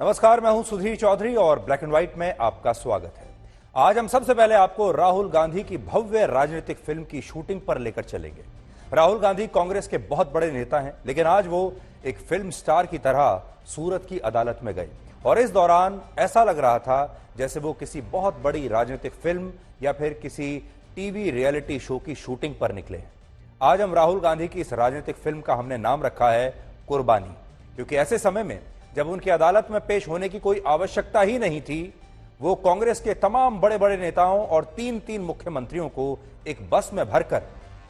नमस्कार, मैं हूं सुधीर चौधरी और ब्लैक एंड व्हाइट में आपका स्वागत है। आज हम सबसे पहले आपको राहुल गांधी की भव्य राजनीतिक फिल्म की शूटिंग पर लेकर चलेंगे। राहुल गांधी कांग्रेस के बहुत बड़े नेता हैं, लेकिन आज वो एक फिल्म स्टार की तरह सूरत की अदालत में गए और इस दौरान ऐसा लग रहा था जैसे वो किसी बहुत बड़ी राजनीतिक फिल्म या फिर किसी टीवी रियलिटी शो की शूटिंग पर निकले हैं। आज हम राहुल गांधी की इस राजनीतिक फिल्म का हमने नाम रखा है कुर्बानी, क्योंकि ऐसे समय में जब उनकी अदालत में पेश होने की कोई आवश्यकता ही नहीं थी, वो कांग्रेस के तमाम बड़े बड़े नेताओं और तीन मुख्यमंत्रियों को एक बस में भरकर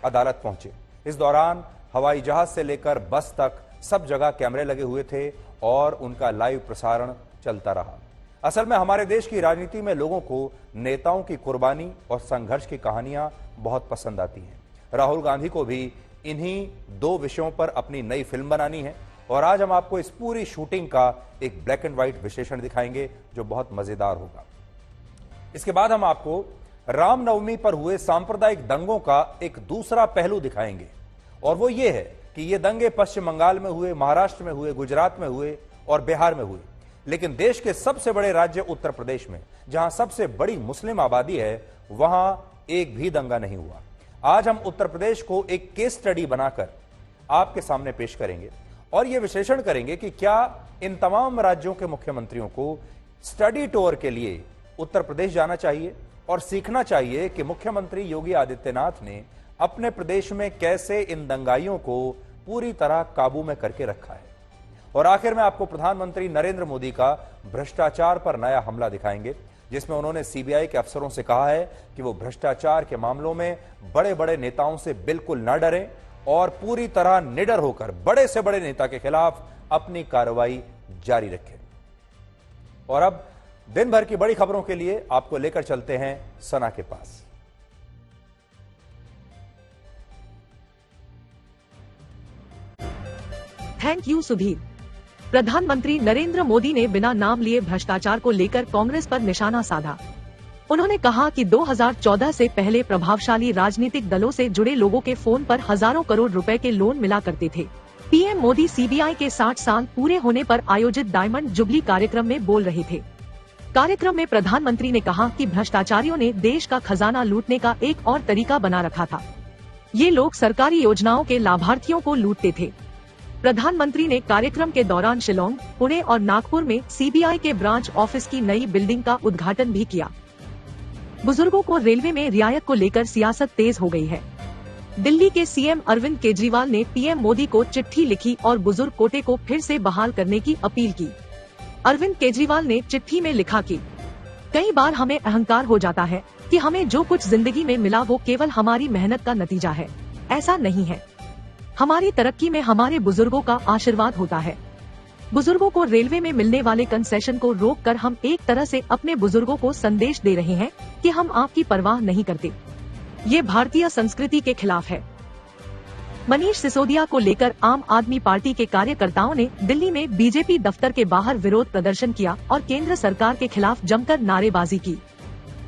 अदालत पहुंचे। इस दौरान हवाई जहाज से लेकर बस तक सब जगह कैमरे लगे हुए थे और उनका लाइव प्रसारण चलता रहा। असल में हमारे देश की राजनीति में लोगों को नेताओं की कुर्बानी और संघर्ष की कहानियां बहुत पसंद आती हैं। राहुल गांधी को भी इन्हीं दो विषयों पर अपनी नई फिल्म बनानी है और आज हम आपको इस पूरी शूटिंग का एक ब्लैक एंड व्हाइट विश्लेषण दिखाएंगे जो बहुत मजेदार होगा। इसके बाद हम आपको रामनवमी पर हुए सांप्रदायिक दंगों का एक दूसरा पहलू दिखाएंगे और वो ये है कि ये दंगे पश्चिम बंगाल में हुए, महाराष्ट्र में हुए, गुजरात में हुए और बिहार में हुए, लेकिन देश के सबसे बड़े राज्य उत्तर प्रदेश में, जहां सबसे बड़ी मुस्लिम आबादी है, वहां एक भी दंगा नहीं हुआ। आज हम उत्तर प्रदेश को एक केस स्टडी बनाकर आपके सामने पेश करेंगे और यह विश्लेषण करेंगे कि क्या इन तमाम राज्यों के मुख्यमंत्रियों को स्टडी टूर के लिए उत्तर प्रदेश जाना चाहिए और सीखना चाहिए कि मुख्यमंत्री योगी आदित्यनाथ ने अपने प्रदेश में कैसे इन दंगाइयों को पूरी तरह काबू में करके रखा है। और आखिर में आपको प्रधानमंत्री नरेंद्र मोदी का भ्रष्टाचार पर नया हमला दिखाएंगे, जिसमें उन्होंने सीबीआई के अफसरों से कहा है कि वो भ्रष्टाचार के मामलों में बड़े बड़े नेताओं से बिल्कुल न डरें और पूरी तरह निडर होकर बड़े से बड़े नेता के खिलाफ अपनी कार्रवाई जारी रखें। और अब दिन भर की बड़ी खबरों के लिए आपको लेकर चलते हैं सना के पास। Thank you Sudhir. प्रधानमंत्री नरेंद्र मोदी ने बिना नाम लिए भ्रष्टाचार को लेकर कांग्रेस पर निशाना साधा। उन्होंने कहा कि 2014 से पहले प्रभावशाली राजनीतिक दलों से जुड़े लोगों के फोन पर हजारों करोड़ रुपए के लोन मिला करते थे। पीएम मोदी सीबीआई के 60 साल पूरे होने पर आयोजित डायमंड जुबली कार्यक्रम में बोल रहे थे। कार्यक्रम में प्रधानमंत्री ने कहा कि भ्रष्टाचारियों ने देश का खजाना लूटने का एक और तरीका बना रखा था। ये लोग सरकारी योजनाओं के लाभार्थियों को लूटते थे। प्रधानमंत्री ने कार्यक्रम के दौरान शिलोंग, पुणे और नागपुर में सीबीआई के ब्रांच ऑफिस की नई बिल्डिंग का उद्घाटन भी किया। बुजुर्गों को रेलवे में रियायत को लेकर सियासत तेज हो गई है। दिल्ली के सीएम अरविंद केजरीवाल ने पीएम मोदी को चिट्ठी लिखी और बुजुर्ग कोटे को फिर से बहाल करने की अपील की। अरविंद केजरीवाल ने चिट्ठी में लिखा कि कई बार हमें अहंकार हो जाता है कि हमें जो कुछ जिंदगी में मिला वो केवल हमारी मेहनत का नतीजा है। ऐसा नहीं है। हमारी तरक्की में हमारे बुजुर्गों का आशीर्वाद होता है। बुजुर्गों को रेलवे में मिलने वाले कंसेशन को रोककर हम एक तरह से अपने बुजुर्गों को संदेश दे रहे हैं कि हम आपकी परवाह नहीं करते। ये भारतीय संस्कृति के खिलाफ है। मनीष सिसोदिया को लेकर आम आदमी पार्टी के कार्यकर्ताओं ने दिल्ली में बीजेपी दफ्तर के बाहर विरोध प्रदर्शन किया और केंद्र सरकार के खिलाफ जमकर नारेबाजी की।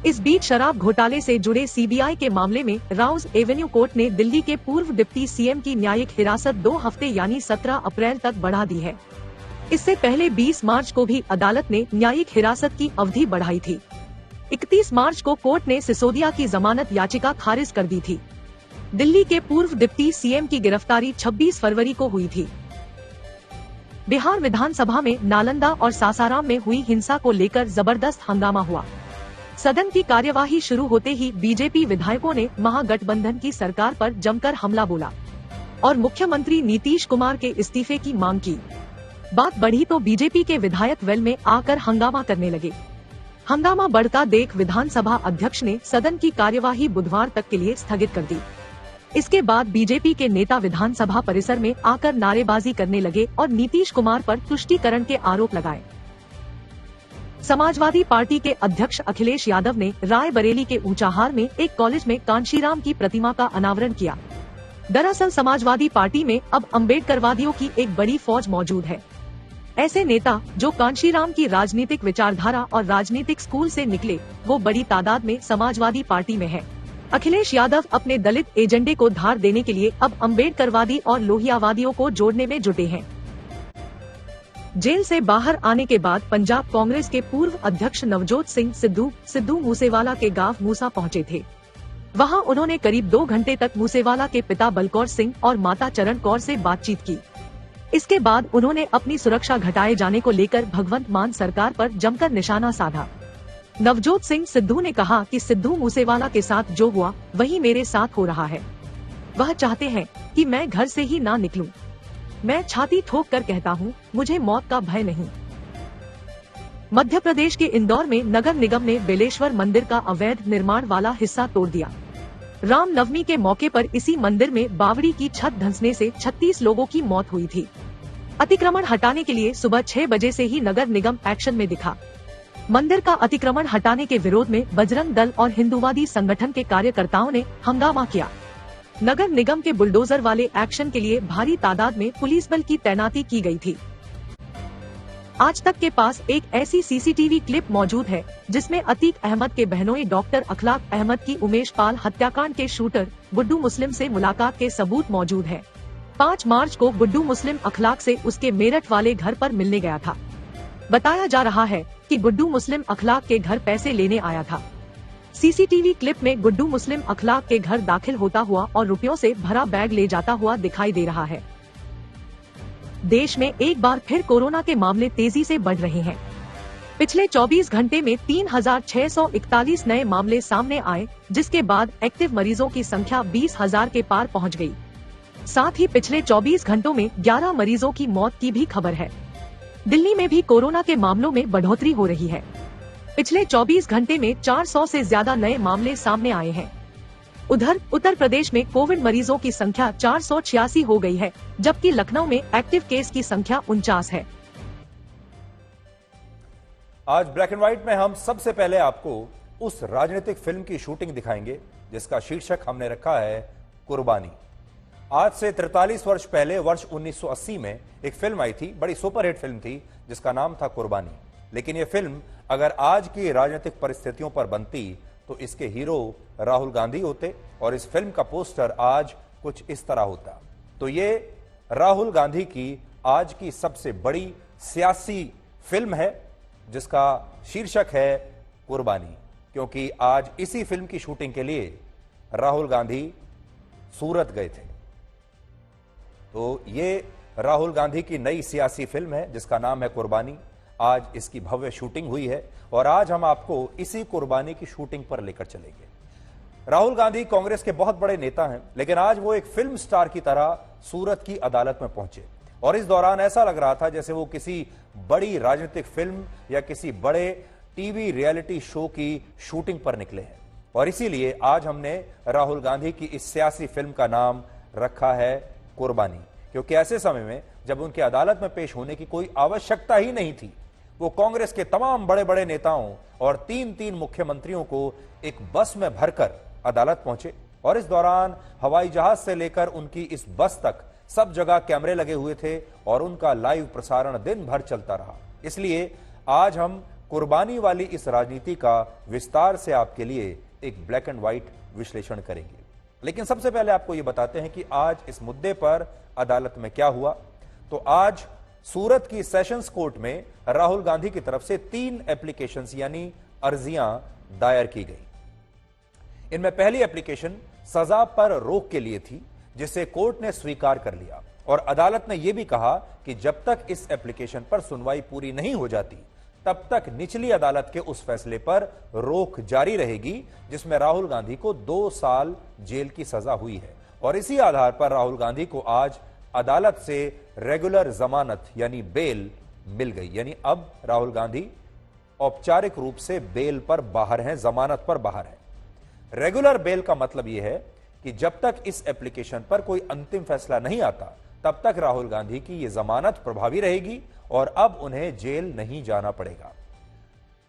इस बीच शराब घोटाले से जुड़े सीबीआई के मामले में राउज एवेन्यू कोर्ट ने दिल्ली के पूर्व डिप्टी सीएम की न्यायिक हिरासत 2 हफ्ते यानी 17 अप्रैल तक बढ़ा दी है। इससे पहले 20 मार्च को भी अदालत ने न्यायिक हिरासत की अवधि बढ़ाई थी। 31 मार्च को कोर्ट ने सिसोदिया की जमानत याचिका खारिज कर दी थी। दिल्ली के पूर्व डिप्टी सीएम की गिरफ्तारी 26 फरवरी को हुई थी। बिहार विधानसभा में नालंदा और सासाराम में हुई हिंसा को लेकर जबरदस्त हंगामा हुआ। सदन की कार्यवाही शुरू होते ही बीजेपी विधायकों ने महागठबंधन की सरकार पर जमकर हमला बोला और मुख्यमंत्री नीतीश कुमार के इस्तीफे की मांग की। बात बढ़ी तो बीजेपी के विधायक वेल में आकर हंगामा करने लगे। हंगामा बढ़ता देख विधानसभा अध्यक्ष ने सदन की कार्यवाही बुधवार तक के लिए स्थगित कर दी। इसके बाद बीजेपी के नेता विधानसभा परिसर में आकर नारेबाजी करने लगे और नीतीश कुमार पर तुष्टीकरण के आरोप लगाए। समाजवादी पार्टी के अध्यक्ष अखिलेश यादव ने रायबरेली के ऊंचाहार में एक कॉलेज में कांशीराम की प्रतिमा का अनावरण किया। दरअसल समाजवादी पार्टी में अब अम्बेडकरवादियों की एक बड़ी फौज मौजूद है। ऐसे नेता जो कांशीराम की राजनीतिक विचारधारा और राजनीतिक स्कूल से निकले, वो बड़ी तादाद में समाजवादी पार्टी में है। अखिलेश यादव अपने दलित एजेंडे को धार देने के लिए अब अम्बेडकरवादी और लोहियावादियों को जोड़ने में जुटे हैं। जेल से बाहर आने के बाद पंजाब कांग्रेस के पूर्व अध्यक्ष नवजोत सिंह सिद्धू मूसेवाला के गांव मूसा पहुंचे थे। वहां उन्होंने करीब 2 घंटे तक मूसेवाला के पिता बलकौर सिंह और माता चरण कौर से बातचीत की। इसके बाद उन्होंने अपनी सुरक्षा घटाए जाने को लेकर भगवंत मान सरकार पर जमकर निशाना साधा। नवजोत सिंह सिद्धू ने कहा कि सिद्धू मूसेवाला के साथ जो हुआ वही मेरे साथ हो रहा है। वह चाहते हैं कि मैं घर से ही ना निकलूं। मैं छाती ठोक कर कहता हूं, मुझे मौत का भय नहीं। मध्य प्रदेश के इंदौर में नगर निगम ने बेलेश्वर मंदिर का अवैध निर्माण वाला हिस्सा तोड़ दिया। रामनवमी के मौके पर इसी मंदिर में बावड़ी की छत धंसने से 36 लोगों की मौत हुई थी। अतिक्रमण हटाने के लिए सुबह 6 बजे से ही नगर निगम एक्शन में दिखा। मंदिर का अतिक्रमण हटाने के विरोध में बजरंग दल और हिंदूवादी संगठन के कार्यकर्ताओं ने हंगामा किया। नगर निगम के बुलडोजर वाले एक्शन के लिए भारी तादाद में पुलिस बल की तैनाती की गई थी। आज तक के पास एक ऐसी सीसीटीवी क्लिप मौजूद है जिसमें अतीक अहमद के बहनोई डॉक्टर अखलाक अहमद की उमेश पाल हत्याकांड के शूटर गुड्डू मुस्लिम से मुलाकात के सबूत मौजूद है। 5 मार्च को गुड्डू मुस्लिम अखलाक से उसके मेरठ वाले घर पर मिलने गया था। बताया जा रहा है कि गुड्डू मुस्लिम अखलाक के घर पैसे लेने आया था। सीसीटीवी क्लिप में गुड्डू मुस्लिम अखलाक के घर दाखिल होता हुआ और रुपयों से भरा बैग ले जाता हुआ दिखाई दे रहा है। देश में एक बार फिर कोरोना के मामले तेजी से बढ़ रहे हैं। पिछले 24 घंटे में 3641 नए मामले सामने आए, जिसके बाद एक्टिव मरीजों की संख्या 20,000 के पार पहुंच गई। साथ ही पिछले 24 घंटों में 11 मरीजों की मौत की भी खबर है। दिल्ली में भी कोरोना के मामलों में बढ़ोतरी हो रही है। पिछले 24 घंटे में 400 से ज्यादा नए मामले सामने आए हैं। उधर उत्तर प्रदेश में कोविड मरीजों की संख्या 486 हो गई है, जबकि लखनऊ में एक्टिव केस की संख्या 49 है। आज ब्लैक एंड व्हाइट में हम सबसे पहले आपको उस राजनीतिक फिल्म की शूटिंग दिखाएंगे जिसका शीर्षक हमने रखा है कुर्बानी। आज से 43 वर्ष पहले वर्ष 1980 में एक फिल्म आई थी, बड़ी सुपरहिट फिल्म थी जिसका नाम था कुर्बानी। लेकिन यह फिल्म अगर आज की राजनीतिक परिस्थितियों पर बनती तो इसके हीरो राहुल गांधी होते और इस फिल्म का पोस्टर आज कुछ इस तरह होता। तो ये राहुल गांधी की आज की सबसे बड़ी सियासी फिल्म है जिसका शीर्षक है कुर्बानी, क्योंकि आज इसी फिल्म की शूटिंग के लिए राहुल गांधी सूरत गए थे। तो ये राहुल गांधी की नई सियासी फिल्म है जिसका नाम है कुर्बानी। आज इसकी भव्य शूटिंग हुई है और आज हम आपको इसी कुर्बानी की शूटिंग पर लेकर चलेंगे। राहुल गांधी कांग्रेस के बहुत बड़े नेता हैं, लेकिन आज वो एक फिल्म स्टार की तरह सूरत की अदालत में पहुंचे और इस दौरान ऐसा लग रहा था जैसे वो किसी बड़ी राजनीतिक फिल्म या किसी बड़े टीवी रियलिटी शो की शूटिंग पर निकले हैं। और इसीलिए आज हमने राहुल गांधी की इस सियासी फिल्म का नाम रखा है कुर्बानी, क्योंकि ऐसे समय में जब उनके अदालत में पेश होने की कोई आवश्यकता ही नहीं थी, वो कांग्रेस के तमाम बड़े बड़े नेताओं और 3 मुख्यमंत्रियों को एक बस में भरकर अदालत पहुंचे और इस दौरान हवाई जहाज से लेकर उनकी इस बस तक सब जगह कैमरे लगे हुए थे और उनका लाइव प्रसारण दिन भर चलता रहा। इसलिए आज हम कुर्बानी वाली इस राजनीति का विस्तार से आपके लिए एक ब्लैक एंड व्हाइट विश्लेषण करेंगे। लेकिन सबसे पहले आपको यह बताते हैं कि आज इस मुद्दे पर अदालत में क्या हुआ। तो आज सूरत की सेशंस कोर्ट में राहुल गांधी की तरफ से 3 एप्लीकेशंस यानी अर्जियां दायर की गई। इनमें पहली एप्लीकेशन सजा पर रोक के लिए थी, जिसे कोर्ट ने स्वीकार कर लिया और अदालत ने यह भी कहा कि जब तक इस एप्लीकेशन पर सुनवाई पूरी नहीं हो जाती तब तक निचली अदालत के उस फैसले पर रोक जारी रहेगी जिसमें राहुल गांधी को 2 साल जेल की सजा हुई है। और इसी आधार पर राहुल गांधी को आज अदालत से रेगुलर जमानत यानी बेल मिल गई। यानी अब राहुल गांधी औपचारिक रूप से बेल पर बाहर हैं, जमानत पर बाहर हैं। रेगुलर बेल का मतलब यह है कि जब तक इस एप्लीकेशन पर कोई अंतिम फैसला नहीं आता तब तक राहुल गांधी की यह जमानत प्रभावी रहेगी और अब उन्हें जेल नहीं जाना पड़ेगा।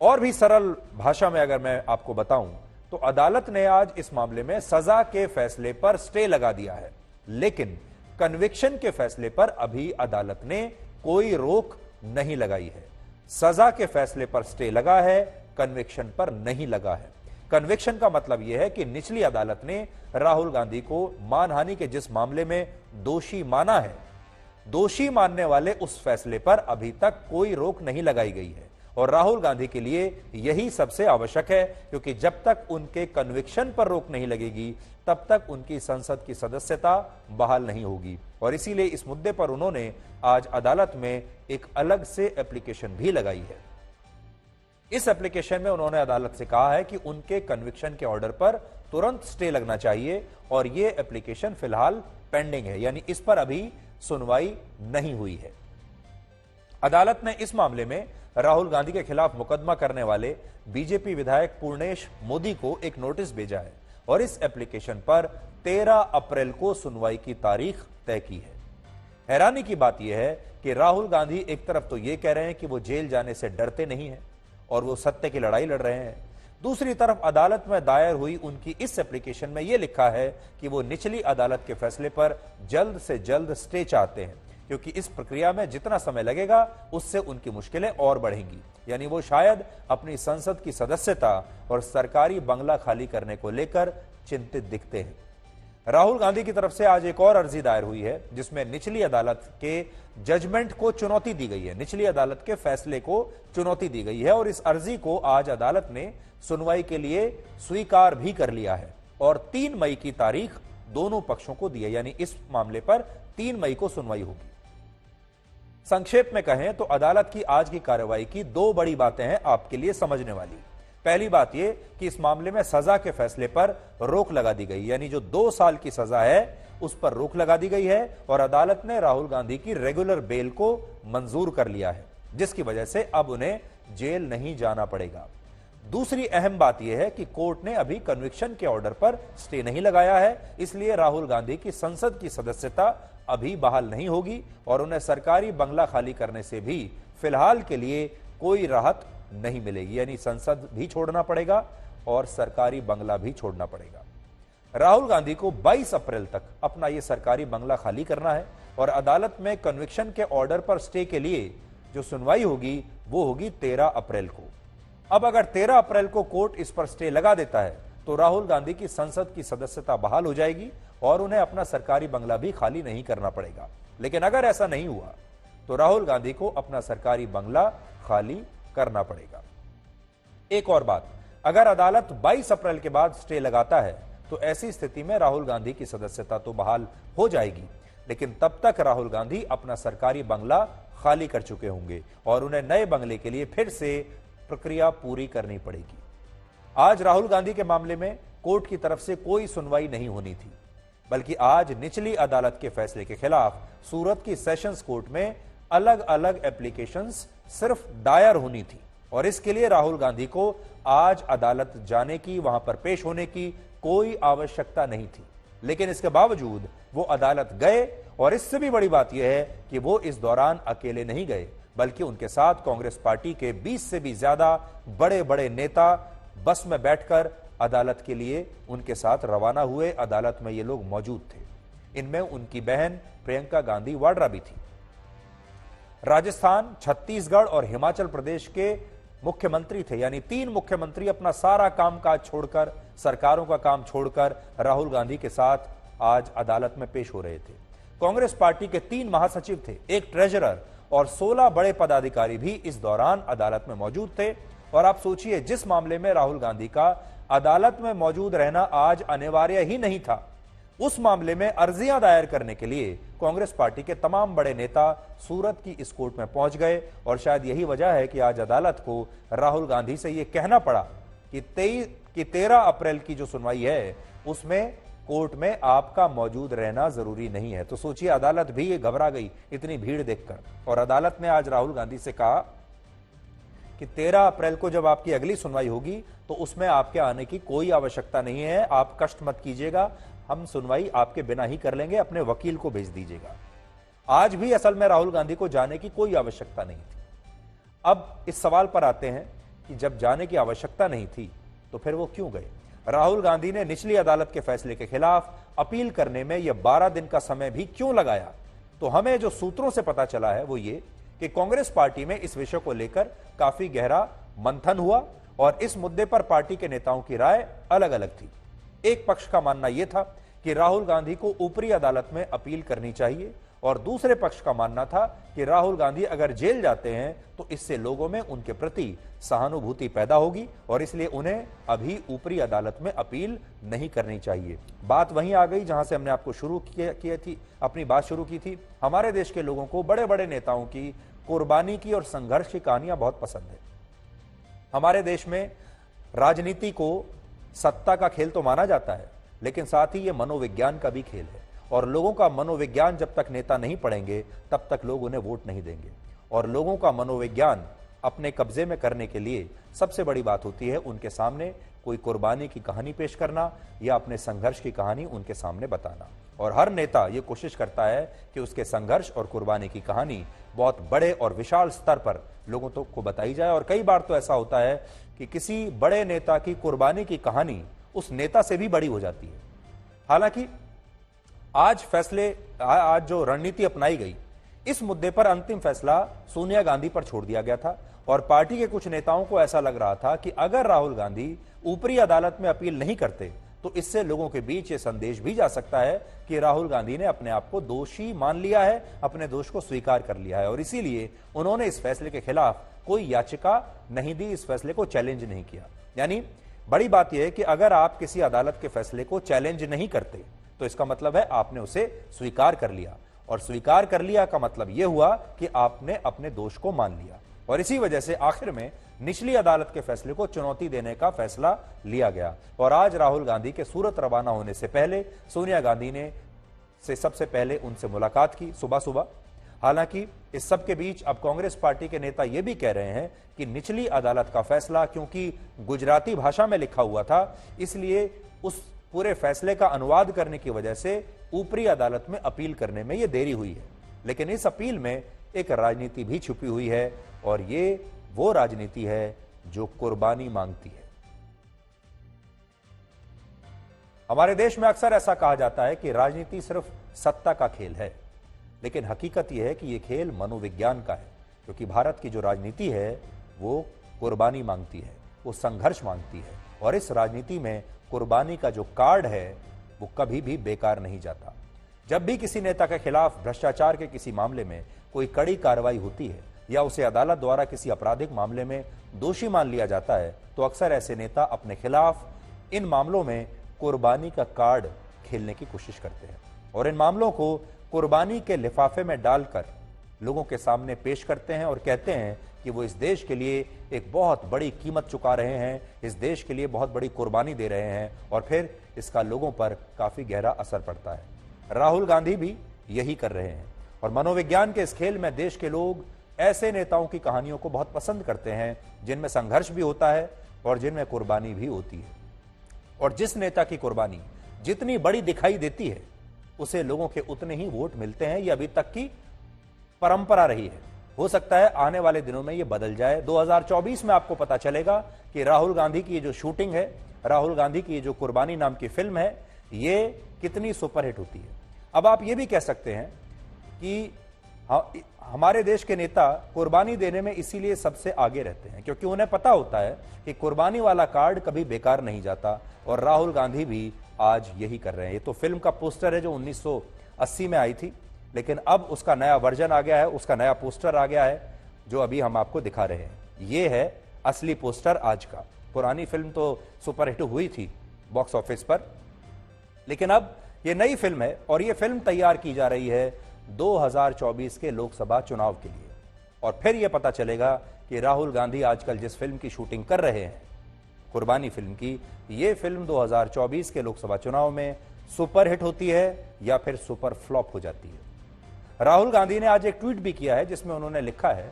और भी सरल भाषा में अगर मैं आपको बताऊं तो अदालत ने आज इस मामले में सजा के फैसले पर स्टे लगा दिया है, लेकिन कन्विक्शन के फैसले पर अभी अदालत ने कोई रोक नहीं लगाई है। सजा के फैसले पर स्टे लगा है, कन्विक्शन पर नहीं लगा है। कन्विक्शन का मतलब यह है कि निचली अदालत ने राहुल गांधी को मानहानि के जिस मामले में दोषी माना है दोषी मानने वाले उस फैसले पर अभी तक कोई रोक नहीं लगाई गई है और राहुल गांधी के लिए यही सबसे आवश्यक है, क्योंकि जब तक उनके कन्विक्शन पर रोक नहीं लगेगी तब तक उनकी संसद की सदस्यता बहाल नहीं होगी। और इसीलिए इस मुद्दे पर उन्होंने आज अदालत में एक अलग से एप्लीकेशन भी लगाई है। इस एप्लीकेशन में उन्होंने अदालत से कहा है कि उनके कन्विक्शन के ऑर्डर पर तुरंत स्टे लगना चाहिए और यह एप्लीकेशन फिलहाल पेंडिंग है, यानी इस पर अभी सुनवाई नहीं हुई है। अदालत ने इस मामले में राहुल गांधी के खिलाफ मुकदमा करने वाले बीजेपी विधायक पूर्णेश मोदी को एक नोटिस भेजा है और इस एप्लीकेशन पर 13 अप्रैल को सुनवाई की तारीख तय की है। हैरानी की बात यह है कि राहुल गांधी एक तरफ तो यह कह रहे हैं कि वो जेल जाने से डरते नहीं हैं और वो सत्य की लड़ाई लड़ रहे हैं, दूसरी तरफ अदालत में दायर हुई उनकी इस एप्लीकेशन में यह लिखा है कि वो निचली अदालत के फैसले पर जल्द से जल्द स्टे चाहते हैं, क्योंकि इस प्रक्रिया में जितना समय लगेगा उससे उनकी मुश्किलें और बढ़ेंगी। यानी वो शायद अपनी संसद की सदस्यता और सरकारी बंगला खाली करने को लेकर चिंतित दिखते हैं। राहुल गांधी की तरफ से आज एक और अर्जी दायर हुई है जिसमें निचली अदालत के जजमेंट को चुनौती दी गई है, निचली अदालत के फैसले को चुनौती दी गई है और इस अर्जी को आज अदालत ने सुनवाई के लिए स्वीकार भी कर लिया है और 3 मई की तारीख दोनों पक्षों को दी है, यानी इस मामले पर 3 मई को सुनवाई होगी। संक्षेप में कहें तो अदालत की आज की कार्रवाई की 2 बड़ी बातें हैं आपके लिए समझने वाली। पहली बात यह कि इस मामले में सजा के फैसले पर रोक लगा दी गई, यानी जो 2 साल की सजा है उस पर रोक लगा दी गई है और अदालत ने राहुल गांधी की रेगुलर बेल को मंजूर कर लिया है, जिसकी वजह से अब उन्हें जेल नहीं जाना पड़ेगा। दूसरी अहम बात यह है कि कोर्ट ने अभी कन्विक्शन के ऑर्डर पर स्टे नहीं लगाया है, इसलिए राहुल गांधी की संसद की सदस्यता अभी बहाल नहीं होगी और उन्हें सरकारी बंगला खाली करने से भी फिलहाल के लिए कोई राहत नहीं मिलेगी, यानी संसद भी छोड़ना पड़ेगा और सरकारी बंगला भी छोड़ना पड़ेगा। राहुल गांधी को 22 अप्रैल तक अपना यह सरकारी बंगला खाली करना है और अदालत में कन्विक्शन के ऑर्डर पर स्टे के लिए जो सुनवाई होगी वो होगी 13 अप्रैल को। अब अगर 13 अप्रैल को कोर्ट इस पर स्टे लगा देता है तो राहुल गांधी की संसद की सदस्यता बहाल हो जाएगी और उन्हें अपना सरकारी बंगला भी खाली नहीं करना पड़ेगा। लेकिन अगर ऐसा नहीं हुआ तो राहुल गांधी को अपना सरकारी बंगला खाली करना पड़ेगा। एक और बात, अगर अदालत 22 अप्रैल के बाद स्टे लगाता है तो ऐसी स्थिति में राहुल गांधी की सदस्यता तो बहाल हो जाएगी, लेकिन तब तक राहुल गांधी अपना सरकारी बंगला खाली कर चुके होंगे और उन्हें नए बंगले के लिए फिर से प्रक्रिया पूरी करनी पड़ेगी। आज राहुल गांधी के मामले में कोर्ट की तरफ से कोई सुनवाई नहीं होनी थी, बल्कि आज निचली अदालत के फैसले के खिलाफ सूरत की सेशंस कोर्ट में अलग अलग एप्लीकेशंस सिर्फ दायर होनी थी और इसके लिए राहुल गांधी को आज अदालत जाने की, वहां पर पेश होने की कोई आवश्यकता नहीं थी। लेकिन इसके बावजूद वो अदालत गए और इससे भी बड़ी बात यह है कि वो इस दौरान अकेले नहीं गए, बल्कि उनके साथ कांग्रेस पार्टी के 20 से भी ज्यादा बड़े बड़े नेता बस में बैठकर अदालत के लिए उनके साथ रवाना हुए। अदालत में ये लोग मौजूद थे, इनमें उनकी बहन प्रियंका गांधी वाड्रा भी थी। राजस्थान, छत्तीसगढ़ और हिमाचल प्रदेश के मुख्यमंत्री थे, यानी 3 मुख्यमंत्री अपना सारा कामकाज छोड़कर, सरकारों का काम छोड़कर राहुल गांधी के साथ आज अदालत में पेश हो रहे थे। कांग्रेस पार्टी के 3 महासचिव थे, एक ट्रेजरर और 16 बड़े पदाधिकारी भी इस दौरान अदालत में मौजूद थे। और आप सोचिए, जिस मामले में राहुल गांधी का अदालत में मौजूद रहना आज अनिवार्य ही नहीं था, उस मामले में अर्जियां दायर करने के लिए कांग्रेस पार्टी के तमाम बड़े नेता सूरत की इस कोर्ट में पहुंच गए और शायद यही वजह है कि आज अदालत को राहुल गांधी से यह कहना पड़ा कि 13 अप्रैल की जो सुनवाई है उसमें कोर्ट में आपका मौजूद रहना जरूरी नहीं है। तो सोचिए, अदालत भी घबरा गई इतनी भीड़ देखकर और अदालत ने आज राहुल गांधी से कहा कि 13 अप्रैल को जब आपकी अगली सुनवाई होगी तो उसमें आपके आने की कोई आवश्यकता नहीं है, आप कष्ट मत कीजिएगा, हम सुनवाई आपके बिना ही कर लेंगे, अपने वकील को भेज दीजिएगा। आज भी असल में राहुल गांधी को जाने की कोई आवश्यकता नहीं थी। अब इस सवाल पर आते हैं कि जब जाने की आवश्यकता नहीं थी तो फिर वो क्यों गए। राहुल गांधी ने निचली अदालत के फैसले के खिलाफ अपील करने में यह 12 दिन का समय भी क्यों लगाया, तो हमें जो सूत्रों से पता चला है वो ये कि कांग्रेस पार्टी में इस विषय को लेकर काफी गहरा मंथन हुआ और इस मुद्दे पर पार्टी के नेताओं की राय अलग अलग थी। एक पक्ष का मानना यह था कि राहुल गांधी को ऊपरी अदालत में अपील करनी चाहिए और दूसरे पक्ष का मानना था कि राहुल गांधी अगर जेल जाते हैं तो इससे लोगों में उनके प्रति सहानुभूति पैदा होगी और इसलिए उन्हें अभी ऊपरी अदालत में अपील नहीं करनी चाहिए। बात वहीं आ गई जहां से हमने आपको अपनी बात शुरू की थी। हमारे देश के लोगों को बड़े बड़े नेताओं की कुर्बानी की और संघर्ष की कहानियां बहुत पसंद है। हमारे देश में राजनीति को सत्ता का खेल तो माना जाता है, लेकिन साथ ही यह मनोविज्ञान का भी खेल है और लोगों का मनोविज्ञान जब तक नेता नहीं पढ़ेंगे तब तक लोग उन्हें वोट नहीं देंगे। और लोगों का मनोविज्ञान अपने कब्जे में करने के लिए सबसे बड़ी बात होती है उनके सामने कोई कुर्बानी की कहानी पेश करना या अपने संघर्ष की कहानी उनके सामने बताना। और हर नेता ये कोशिश करता है कि उसके संघर्ष और कुर्बानी की कहानी बहुत बड़े और विशाल स्तर पर लोगों को बताई जाए। और कई बार तो ऐसा होता है कि किसी बड़े नेता की कुर्बानी की कहानी उस नेता से भी बड़ी हो जाती है। हालांकि आज जो रणनीति अपनाई गई, इस मुद्दे पर अंतिम फैसला सोनिया गांधी पर छोड़ दिया गया था और पार्टी के कुछ नेताओं को ऐसा लग रहा था कि अगर राहुल गांधी ऊपरी अदालत में अपील नहीं करते तो इससे लोगों के बीच ये संदेश भी जा सकता है कि राहुल गांधी ने अपने आप को दोषी मान लिया है, अपने दोष को स्वीकार कर लिया है और इसीलिए उन्होंने इस फैसले के खिलाफ कोई याचिका नहीं दी, इस फैसले को चैलेंज नहीं किया। यानी बड़ी बात यह है कि अगर आप किसी अदालत के फैसले को चैलेंज नहीं करते तो इसका मतलब है आपने उसे स्वीकार कर लिया, और स्वीकार कर लिया का मतलब यह हुआ कि आपने अपने दोष को मान लिया। और इसी वजह से आखिर में निचली अदालत के फैसले को चुनौती देने का फैसला लिया गया। और आज राहुल गांधी के सूरत रवाना होने से पहले सोनिया गांधी ने सबसे पहले उनसे मुलाकात की सुबह सुबह। हालांकि इस सब के बीच अब कांग्रेस पार्टी के नेता यह भी कह रहे हैं कि निचली अदालत का फैसला क्योंकि गुजराती भाषा में लिखा हुआ था, इसलिए उस पूरे फैसले का अनुवाद करने की वजह से ऊपरी अदालत में अपील करने में यह देरी हुई है। लेकिन इस अपील में एक राजनीति भी छुपी हुई है और ये वो राजनीति है जो कुर्बानी मांगती है। हमारे देश में अक्सर ऐसा कहा जाता है कि राजनीति सिर्फ सत्ता का खेल है, लेकिन हकीकत यह है कि यह खेल मनोविज्ञान का है, क्योंकि भारत की जो राजनीति है वो कुर्बानी मांगती है, वो संघर्ष मांगती है और इस राजनीति में कुर्बानी का जो कार्ड है वो कभी भी बेकार नहीं जाता। जब भी किसी नेता के खिलाफ भ्रष्टाचार के किसी मामले में कोई कड़ी कार्रवाई होती है या उसे अदालत द्वारा किसी आपराधिक मामले में दोषी मान लिया जाता है तो अक्सर ऐसे नेता अपने खिलाफ इन मामलों में कुर्बानी का कार्ड खेलने की कोशिश करते हैं और इन मामलों को कुर्बानी के लिफाफे में डालकर लोगों के सामने पेश करते हैं और कहते हैं कि वो इस देश के लिए एक बहुत बड़ी कीमत चुका रहे हैं, इस देश के लिए बहुत बड़ी कुर्बानी दे रहे हैं और फिर इसका लोगों पर काफी गहरा असर पड़ता है। राहुल गांधी भी यही कर रहे हैं और मनोविज्ञान के इस खेल में देश के लोग ऐसे नेताओं की कहानियों को बहुत पसंद करते हैं जिनमें संघर्ष भी होता है और जिनमें कुर्बानी भी होती है। और जिस नेता की कुर्बानी जितनी बड़ी दिखाई देती है उसे लोगों के उतने ही वोट मिलते हैं। यह अभी तक की परंपरा रही है। हो सकता है आने वाले दिनों में यह बदल जाए। 2024 में आपको पता चलेगा कि राहुल गांधी की जो शूटिंग है, राहुल गांधी की जो कुर्बानी नाम की फिल्म है, ये कितनी सुपरहिट होती है। अब आप ये भी कह सकते हैं कि हमारे देश के नेता कुर्बानी देने में इसीलिए सबसे आगे रहते हैं क्योंकि उन्हें पता होता है कि कुर्बानी वाला कार्ड कभी बेकार नहीं जाता और राहुल गांधी भी आज यही कर रहे हैं। ये तो फिल्म का पोस्टर है जो 1980 में आई थी, लेकिन अब उसका नया वर्जन आ गया है, उसका नया पोस्टर आ गया है जो अभी हम आपको दिखा रहे हैं। ये है असली पोस्टर आज का। पुरानी फिल्म तो सुपरहिट हुई थी बॉक्स ऑफिस पर, लेकिन अब ये नई फिल्म है और ये फिल्म तैयार की जा रही है 2024 के लोकसभा चुनाव के लिए। और फिर यह पता चलेगा कि राहुल गांधी आजकल जिस फिल्म की शूटिंग कर रहे हैं, कुर्बानी फिल्म की, ये फिल्म 2024 के लोकसभा चुनाव में सुपरहिट होती है या फिर सुपर फ्लॉप हो जाती है। राहुल गांधी ने आज एक ट्वीट भी किया है जिसमें उन्होंने लिखा है,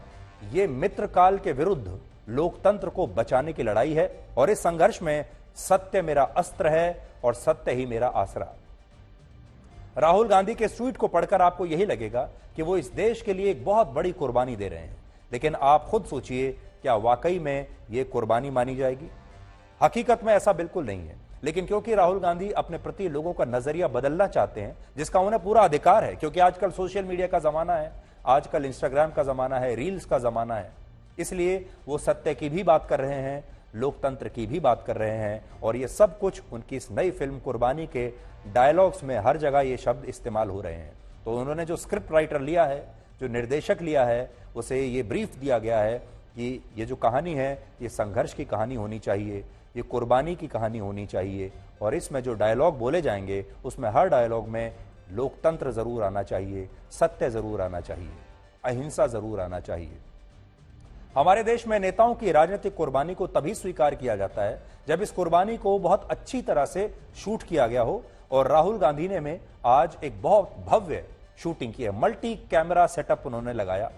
ये मित्रकाल के विरुद्ध लोकतंत्र को बचाने की लड़ाई है और इस संघर्ष में सत्य मेरा अस्त्र है और सत्य ही मेरा आसरा। राहुल गांधी के ट्वीट को पढ़कर आपको यही लगेगा कि वो इस देश के लिए एक बहुत बड़ी कुर्बानी दे रहे हैं, लेकिन आप खुद सोचिए, क्या वाकई में ये कुर्बानी मानी जाएगी? हकीकत में ऐसा बिल्कुल नहीं है, लेकिन क्योंकि राहुल गांधी अपने प्रति लोगों का नजरिया बदलना चाहते हैं, जिसका उन्हें पूरा अधिकार है, क्योंकि आजकल सोशल मीडिया का जमाना है, आजकल इंस्टाग्राम का जमाना है, रील्स का जमाना है, इसलिए वो सत्य की भी बात कर रहे हैं, लोकतंत्र की भी बात कर रहे हैं और ये सब कुछ उनकी इस नई फिल्म कुर्बानी के डायलॉग्स में हर जगह ये शब्द इस्तेमाल हो रहे हैं। तो उन्होंने जो स्क्रिप्ट राइटर लिया है, जो निर्देशक लिया है, उसे ये ब्रीफ दिया गया है कि ये जो कहानी है ये संघर्ष की कहानी होनी चाहिए, ये कुर्बानी की कहानी होनी चाहिए, और इसमें जो डायलॉग बोले जाएंगे उसमें हर डायलॉग में लोकतंत्र जरूर आना चाहिए, सत्य जरूर आना चाहिए, अहिंसा जरूर आना चाहिए। हमारे देश में नेताओं की राजनीतिक कुर्बानी को तभी स्वीकार किया जाता है जब इस कुर्बानी को बहुत अच्छी तरह से शूट किया गया हो, और राहुल गांधी ने में आज एक बहुत भव्य शूटिंग की है। मल्टी कैमरा सेटअप उन्होंने लगाया।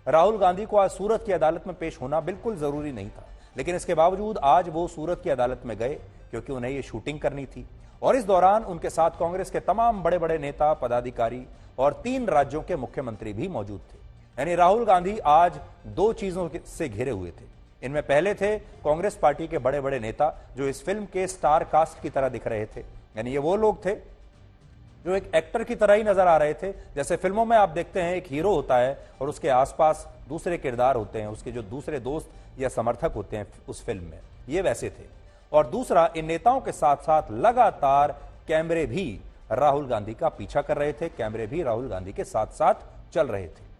राहुल गांधी को आज सूरत की अदालत में पेश होना बिल्कुल जरूरी नहीं था, लेकिन इसके बावजूद आज वो सूरत की अदालत में गए क्योंकि उन्हें ये शूटिंग करनी थी। और इस दौरान उनके साथ कांग्रेस के तमाम बड़े बड़े नेता, पदाधिकारी और 3 राज्यों के मुख्यमंत्री भी मौजूद थे। यानी राहुल गांधी आज 2 चीजों से घिरे हुए थे। इनमें पहले थे कांग्रेस पार्टी के बड़े बड़े नेता जो इस फिल्म के स्टार कास्ट की तरह दिख रहे थे। यानी ये वो लोग थे जो एक एक्टर की तरह ही नजर आ रहे थे। जैसे फिल्मों में आप देखते हैं एक हीरो होता है और उसके आसपास दूसरे किरदार होते हैं, उसके जो दूसरे दोस्त या समर्थक होते हैं उस फिल्म में, ये वैसे थे। और दूसरा, इन नेताओं के साथ साथ लगातार कैमरे भी राहुल गांधी का पीछा कर रहे थे, कैमरे भी राहुल गांधी के साथ साथ चल रहे थे।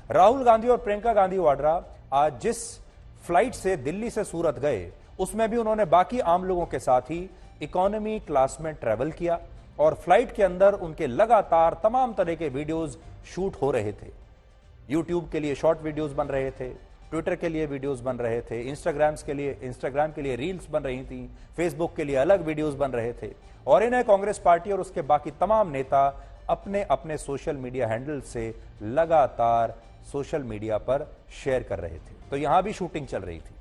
राहुल गांधी और प्रियंका गांधी वाड्रा आज जिस फ्लाइट से दिल्ली से सूरत गए उसमें भी उन्होंने बाकी आम लोगों के साथ ही इकोनॉमी क्लास में ट्रेवल किया, और फ्लाइट के अंदर उनके लगातार तमाम तरह के वीडियोस शूट हो रहे थे। यूट्यूब के लिए शॉर्ट वीडियोस बन रहे थे, ट्विटर के लिए वीडियोस बन रहे थे, इंस्टाग्राम के लिए रील्स बन रही थी, फेसबुक के लिए अलग वीडियोस बन रहे थे। और इन्हें कांग्रेस पार्टी और उसके बाकी तमाम नेता अपने अपने सोशल मीडिया हैंडल से लगातार सोशल मीडिया पर शेयर कर रहे थे। तो यहां भी शूटिंग चल रही थी।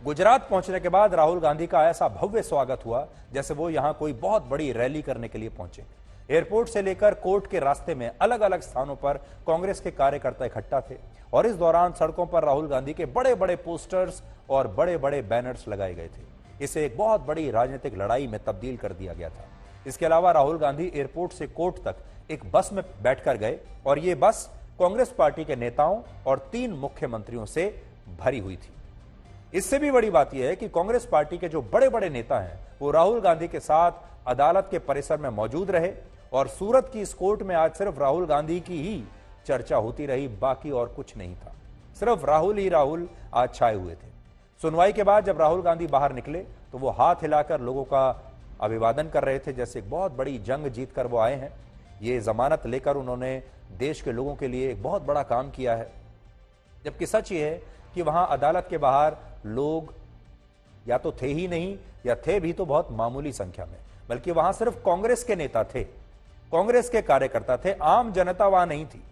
गुजरात पहुंचने के बाद राहुल गांधी का ऐसा भव्य स्वागत हुआ जैसे वो यहां कोई बहुत बड़ी रैली करने के लिए पहुंचे। एयरपोर्ट से लेकर कोर्ट के रास्ते में अलग अलग स्थानों पर कांग्रेस के कार्यकर्ता इकट्ठा थे, और इस दौरान सड़कों पर राहुल गांधी के बड़े बड़े पोस्टर्स और बड़े बड़े बैनर्स लगाए गए थे। इसे एक बहुत बड़ी राजनीतिक लड़ाई में तब्दील कर दिया गया था। इसके अलावा राहुल गांधी एयरपोर्ट से कोर्ट तक एक बस में बैठकर गए, और यह बस कांग्रेस पार्टी के नेताओं और 3 मुख्यमंत्रियों से भरी हुई थी। इससे भी बड़ी बात यह है कि कांग्रेस पार्टी के जो बड़े बड़े नेता हैं वो राहुल गांधी के साथ अदालत के परिसर में मौजूद रहे, और सूरत की इस कोर्ट में आज सिर्फ राहुल गांधी की ही चर्चा होती रही, बाकी और कुछ नहीं था। सिर्फ राहुल ही राहुल आज छाए हुए थे। सुनवाई के बाद जब राहुल गांधी बाहर निकले तो वो हाथ हिलाकर लोगों का अभिवादन कर रहे थे, जैसे एक बहुत बड़ी जंग जीतकर वो आए हैं। ये जमानत लेकर उन्होंने देश के लोगों के लिए एक बहुत बड़ा काम किया है। जबकि सच ये है कि वहां अदालत के बाहर लोग या तो थे ही नहीं, या थे भी तो बहुत मामूली संख्या में, बल्कि वहां सिर्फ कांग्रेस के नेता थे, कांग्रेस के कार्यकर्ता थे, आम जनता वहां नहीं थी।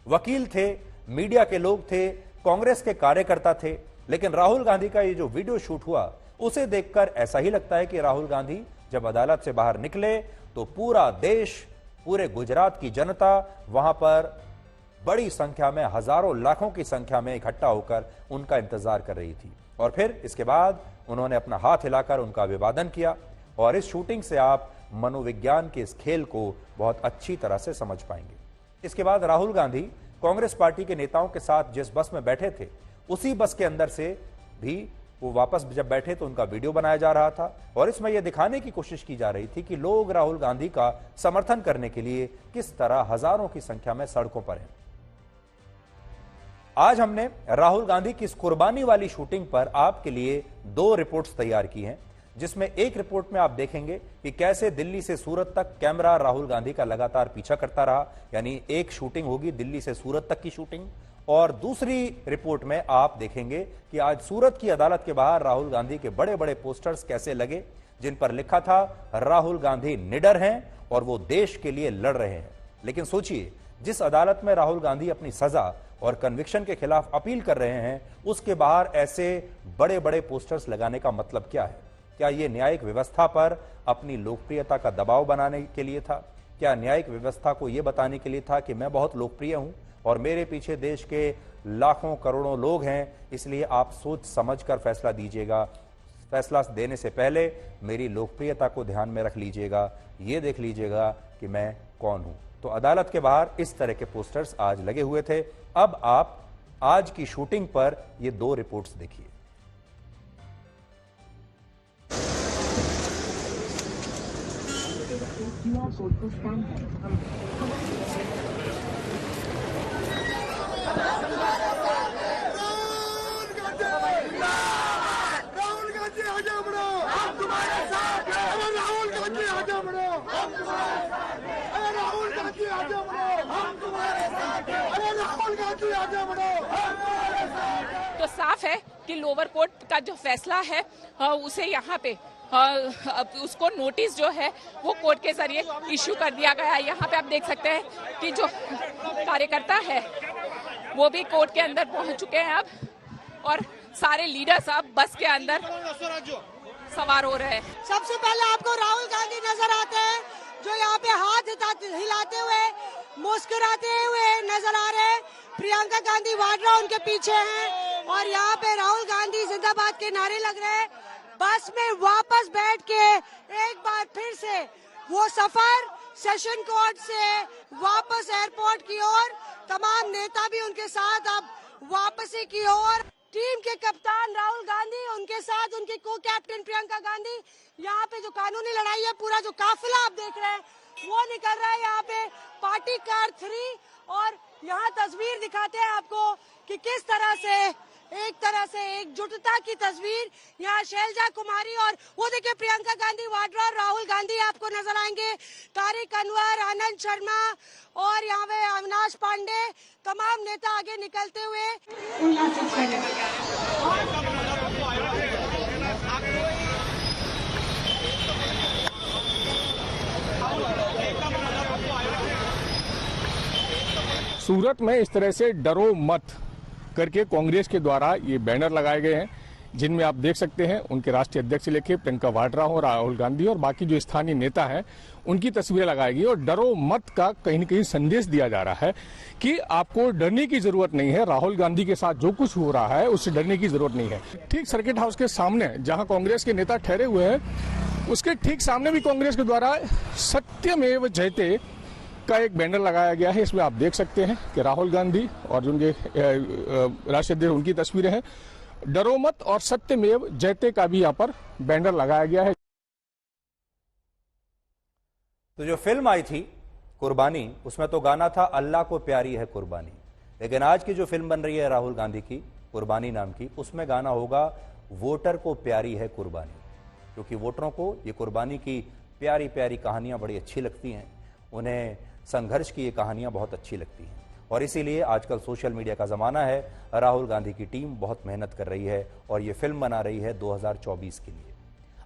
वकील थे, मीडिया के लोग थे, कांग्रेस के कार्यकर्ता थे। लेकिन राहुल गांधी का ये जो वीडियो शूट हुआ उसे देखकर ऐसा ही लगता है कि राहुल गांधी जब अदालत से बाहर निकले तो पूरा देश, पूरे गुजरात की जनता वहां पर बड़ी संख्या में, हजारों लाखों की संख्या में इकट्ठा होकर उनका इंतजार कर रही थी। और फिर इसके बाद उन्होंने अपना हाथ हिलाकर उनका अभिवादन किया, और इस शूटिंग से आप मनोविज्ञान के इस खेल को बहुत अच्छी तरह से समझ पाएंगे। इसके बाद राहुल गांधी कांग्रेस पार्टी के नेताओं के साथ जिस बस में बैठे थे उसी बस के अंदर से भी वो वापस जब बैठे तो उनका वीडियो बनाया जा रहा था, और इसमें यह दिखाने की कोशिश की जा रही थी कि लोग राहुल गांधी का समर्थन करने के लिए किस तरह हजारों की संख्या में सड़कों पर हैं। आज हमने राहुल गांधी की इस कुर्बानी वाली शूटिंग पर आपके लिए 2 रिपोर्ट्स तैयार की हैं, जिसमें एक रिपोर्ट में आप देखेंगे कि कैसे दिल्ली से सूरत तक कैमरा राहुल गांधी का लगातार पीछा करता रहा। यानी एक शूटिंग होगी दिल्ली से सूरत तक की शूटिंग, और दूसरी रिपोर्ट में आप देखेंगे कि आज सूरत की अदालत के बाहर राहुल गांधी के बड़े बड़े पोस्टर्स कैसे लगे, जिन पर लिखा था राहुल गांधी निडर हैं और वो देश के लिए लड़ रहे हैं। लेकिन सोचिए, जिस अदालत में राहुल गांधी अपनी सजा और कन्विक्शन के खिलाफ अपील कर रहे हैं, उसके बाहर ऐसे बड़े बड़े पोस्टर्स लगाने का मतलब क्या है? क्या यह न्यायिक व्यवस्था पर अपनी लोकप्रियता का दबाव बनाने के लिए था? क्या न्यायिक व्यवस्था को यह बताने के लिए था कि मैं बहुत लोकप्रिय हूं और मेरे पीछे देश के लाखों करोड़ों लोग हैं, इसलिए आप सोच समझ कर फैसला दीजिएगा, फैसला देने से पहले मेरी लोकप्रियता को ध्यान में रख लीजिएगा, ये देख लीजिएगा कि मैं कौन हूं। तो अदालत के बाहर इस तरह के पोस्टर्स आज लगे हुए थे। अब आप आज की शूटिंग पर ये 2 रिपोर्ट्स देखिए। QR कोड को स्कैन करें। राहुल गांधी आगे बढ़ो, हम तुम्हारे साथ हैं। अरे राहुल गांधी आगे बढ़ो, हम तुम्हारे साथ हैं। अरे राहुल गांधी आगे बढ़ो, हम तुम्हारे साथ हैं। अरे राहुल गांधी आगे बढ़ो, हम तुम्हारे साथ हैं। तो साफ है कि लोअर कोर्ट का जो फैसला है उसे यहाँ पे उसको नोटिस जो है वो कोर्ट के जरिए इश्यू कर दिया गया है। यहाँ पे आप देख सकते हैं कि जो कार्यकर्ता है वो भी कोर्ट के अंदर पहुंच चुके हैं अब, और सारे लीडर्स अब बस के अंदर सवार हो रहे हैं। सबसे पहले आपको राहुल गांधी नजर आते हैं जो यहाँ पे हाथ हिलाते हुए मुस्कुराते हुए नजर आ रहे हैं। प्रियंका गांधी वाड्रा उनके पीछे हैं और यहाँ पे राहुल गांधी जिंदाबाद के नारे लग रहे हैं। बस में वापस बैठ के एक बार फिर से वो सफर सेशन कोर्ट से वापस एयरपोर्ट की ओर, तमाम नेता भी उनके साथ अब वापसी की ओर। टीम के कप्तान राहुल गांधी, उनके साथ उनकी को कैप्टन प्रियंका गांधी। यहाँ पे जो कानूनी लड़ाई है, पूरा जो काफिला आप देख रहे हैं वो निकल रहा है यहाँ पे पार्टी कार 3। और यहाँ तस्वीर दिखाते हैं आपको कि किस तरह से एकजुटता की तस्वीर यहाँ शैलजा कुमारी और वो देखिए प्रियंका गांधी वाड्रा और राहुल गांधी आपको नजर आएंगे। तारिक अनवर, आनंद शर्मा और यहाँ पे अविनाश पांडे, तमाम नेता आगे निकलते हुए। सूरत में इस तरह से डरो मत करके कांग्रेस के द्वारा ये बैनर लगाए गए हैं, जिनमें आप देख सकते हैं उनके राष्ट्रीय अध्यक्ष से लेकर प्रियंका वाड्रा हो, राहुल गांधी और बाकी जो स्थानीय नेता हैं उनकी तस्वीरें लगाई गई। और डरो मत का कहीं न कहीं संदेश दिया जा रहा है कि आपको डरने की जरूरत नहीं है। राहुल गांधी के साथ जो कुछ हो रहा है उससे डरने की जरूरत नहीं है। ठीक सर्किट हाउस के सामने जहां कांग्रेस के नेता ठहरे हुए हैं, उसके ठीक सामने भी कांग्रेस के द्वारा सत्यमेव जयते का एक बैनर लगाया गया है। इसमें आप देख सकते हैं कि राहुल गांधी और जो उनके राष्ट्रीय अध्यक्ष उनकी तस्वीरें हैं। डरो मत और सत्यमेव जयते का भी यहाँ पर बैनर लगाया गया है। तो जो फिल्म आई थी कुर्बानी, उसमें तो गाना था अल्लाह को प्यारी है कुर्बानी, लेकिन आज की जो फिल्म बन रही है राहुल गांधी की कुर्बानी नाम की, उसमें गाना होगा वोटर को प्यारी है कुर्बानी, क्योंकि वोटरों को ये कुर्बानी की प्यारी प्यारी कहानियां बड़ी अच्छी लगती हैं, उन्हें संघर्ष की ये कहानियां बहुत अच्छी लगती हैं। और इसीलिए आजकल सोशल मीडिया का ज़माना है, राहुल गांधी की टीम बहुत मेहनत कर रही है और ये फिल्म बना रही है 2024 के लिए।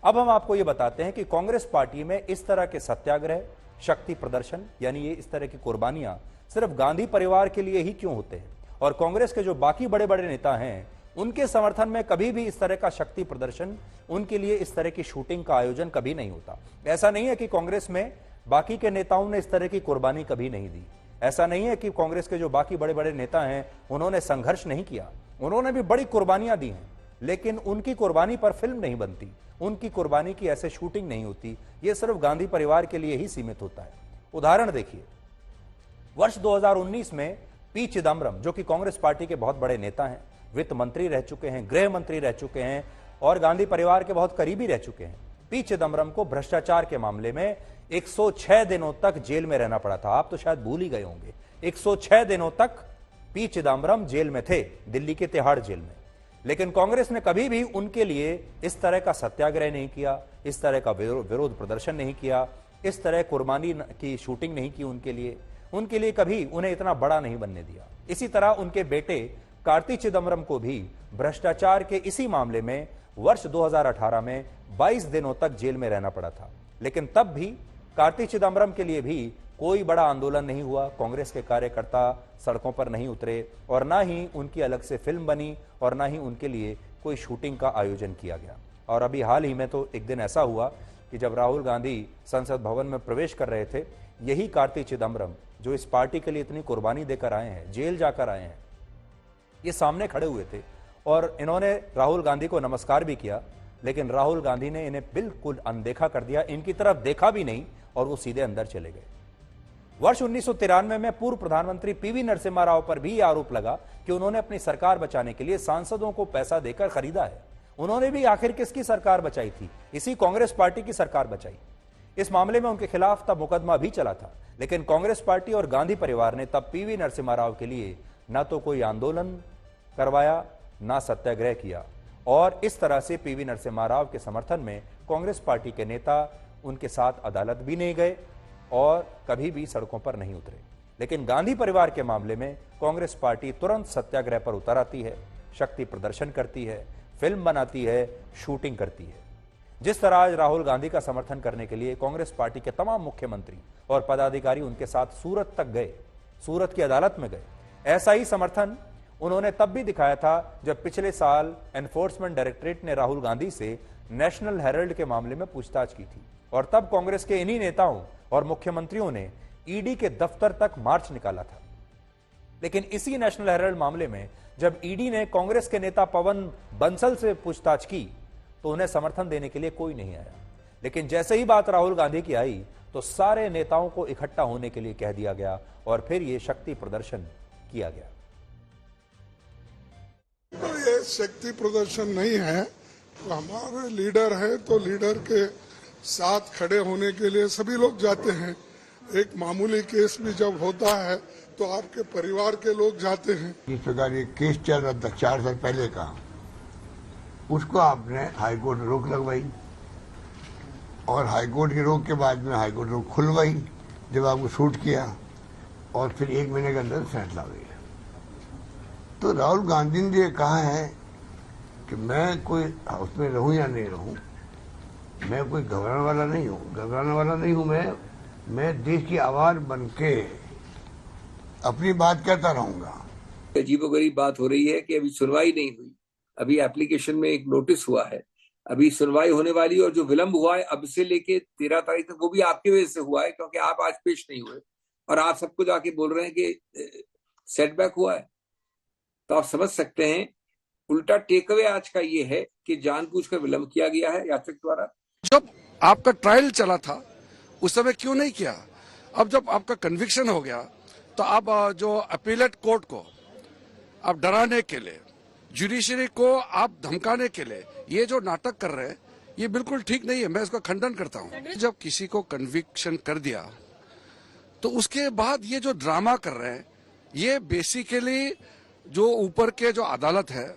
अब हम आपको ये बताते हैं कि कांग्रेस पार्टी में इस तरह के सत्याग्रह, शक्ति प्रदर्शन, यानी ये इस तरह की कुर्बानियां सिर्फ गांधी परिवार के लिए ही क्यों होते हैं, और कांग्रेस के जो बाकी बड़े बड़े नेता हैं उनके समर्थन में कभी भी इस तरह का शक्ति प्रदर्शन, उनके लिए इस तरह की शूटिंग का आयोजन कभी नहीं होता। ऐसा नहीं है कि कांग्रेस में बाकी के नेताओं ने इस तरह की कुर्बानी कभी नहीं दी। ऐसा नहीं है कि कांग्रेस के जो बाकी बड़े बड़े नेता हैं उन्होंने संघर्ष नहीं किया, उन्होंने भी बड़ी कुर्बानियां दी हैं, लेकिन उनकी कुर्बानी पर फिल्म नहीं बनती, उनकी कुर्बानी की ऐसे शूटिंग नहीं होती। यह सिर्फ गांधी परिवार के लिए ही सीमित होता है। उदाहरण देखिए, वर्ष 2019 में पी चिदम्बरम, जो कि कांग्रेस पार्टी के बहुत बड़े नेता हैं, वित्त मंत्री रह चुके हैं, गृह मंत्री रह चुके हैं और गांधी परिवार के बहुत करीबी रह चुके हैं, पी चिदम्बरम को भ्रष्टाचार के मामले में 106 दिनों तक जेल में रहना पड़ा था। आप तो शायद भूल ही गए होंगे, 106 दिनों तक पी चिदम्बरम जेल में थे, दिल्ली के तिहाड़ जेल में। लेकिन कांग्रेस ने कभी भी उनके लिए इस तरह का सत्याग्रह नहीं किया, इस तरह का विरोध प्रदर्शन नहीं किया, इस तरह कुर्बानी की शूटिंग नहीं की उनके लिए कभी उन्हें इतना बड़ा नहीं बनने दिया। इसी तरह उनके बेटे कार्ति चिदम्बरम को भी भ्रष्टाचार के इसी मामले में वर्ष 2018 में 22 दिनों तक जेल में रहना पड़ा था, लेकिन तब भी कार्ति चिदम्बरम के लिए भी कोई बड़ा आंदोलन नहीं हुआ, कांग्रेस के कार्यकर्ता सड़कों पर नहीं उतरे और ना ही उनकी अलग से फिल्म बनी और ना ही उनके लिए कोई शूटिंग का आयोजन किया गया। और अभी हाल ही में तो एक दिन ऐसा हुआ कि जब राहुल गांधी संसद भवन में प्रवेश कर रहे थे, यही कार्ति चिदम्बरम जो इस पार्टी के लिए इतनी कुर्बानी देकर आए हैं, जेल जाकर आए हैं, ये सामने खड़े हुए थे और इन्होंने राहुल गांधी को नमस्कार भी किया, लेकिन राहुल गांधी ने इन्हें बिल्कुल अनदेखा कर दिया, इनकी तरफ देखा भी नहीं और वो सीधे अंदर चले गए। वर्ष 1993 में पूर्व प्रधानमंत्री पीवी नरसिम्हा राव पर भी आरोप लगा कि उन्होंने अपनी सरकार बचाने के लिए सांसदों को पैसा देकर खरीदा है। उन्होंने भी आखिर किसकी सरकार बचाई थी? इसी कांग्रेस पार्टी की सरकार बचाई। इस मामले में उनके खिलाफ तब मुकदमा भी चला था, लेकिन कांग्रेस पार्टी और गांधी परिवार ने तब पीवी नरसिम्हा राव के लिए न तो कोई आंदोलन करवाया, ना सत्याग्रह किया, और इस तरह से पीवी नरसिम्हा राव के समर्थन में कांग्रेस पार्टी के नेता उनके साथ अदालत भी नहीं गए और कभी भी सड़कों पर नहीं उतरे। लेकिन गांधी परिवार के मामले में कांग्रेस पार्टी तुरंत सत्याग्रह पर उतर आती है, शक्ति प्रदर्शन करती है, फिल्म बनाती है, शूटिंग करती है। जिस तरह आज राहुल गांधी का समर्थन करने के लिए कांग्रेस पार्टी के तमाम मुख्यमंत्री और पदाधिकारी उनके साथ सूरत तक गए, सूरत की अदालत में गए, ऐसा ही समर्थन उन्होंने तब भी दिखाया था जब पिछले साल एनफोर्समेंट डायरेक्टरेट ने राहुल गांधी से नेशनल हेराल्ड के मामले में पूछताछ की थी, और तब कांग्रेस के इन्हीं नेताओं और मुख्यमंत्रियों ने ईडी के दफ्तर तक मार्च निकाला था। लेकिन इसी नेशनल हेराल्ड मामले में जब ईडी ने कांग्रेस के नेता पवन बंसल से पूछताछ की तो उन्हें समर्थन देने के लिए कोई नहीं आया। लेकिन जैसे ही बात राहुल गांधी की आई तो सारे नेताओं को इकट्ठा होने के लिए कह दिया गया और फिर यह शक्ति प्रदर्शन किया गया। तो ये शक्ति प्रदर्शन नहीं है, तो हमारे लीडर है तो लीडर के साथ खड़े होने के लिए सभी लोग जाते हैं। एक मामूली केस भी जब होता है तो आपके परिवार के लोग जाते हैं। इस प्रकार ये केस चल रहा था 4 साल पहले का, उसको आपने हाईकोर्ट में रोक लगवाई और हाईकोर्ट की रोक के बाद में हाईकोर्ट रोक खुलवाई जब आपको शूट किया, और फिर 1 महीने के अंदर फैसला हो गया। तो राहुल गांधी ने ये कहा है कि मैं कोई उसमें रहूं या नहीं रहूं, मैं कोई घबराने वाला नहीं हूं, मैं देश की आवाज बन के अपनी बात करता रहूंगा। अजीबोगरीब बात हो रही है कि अभी सुनवाई नहीं हुई, अभी एप्लीकेशन में एक नोटिस हुआ है, अभी सुनवाई होने वाली, और जो विलंब हुआ है अब से लेके 13 तारीख तक वो भी आपकी वजह से हुआ है, क्योंकि आप आज पेश नहीं हुए और आप सबको जाके बोल रहे हैं कि सेटबैक हुआ है। तो आप समझ सकते हैं उल्टा टेक अवे आज का ये है कि जानबूझकर विलंब किया गया है याचिका द्वारा। जब आपका ट्रायल चला था उस समय क्यों नहीं किया? अब जब आपका कन्विक्शन हो गया तो आप जो अपीलेट कोर्ट को आप डराने के लिए, जुडिशरी को आप धमकाने के लिए ये जो नाटक कर रहे हैं ये बिल्कुल ठीक नहीं है, मैं इसका खंडन करता हूं। जब किसी को कन्विक्शन कर दिया तो उसके बाद ये जो ड्रामा कर रहे हैं ये बेसिकली जो ऊपर के जो अदालत है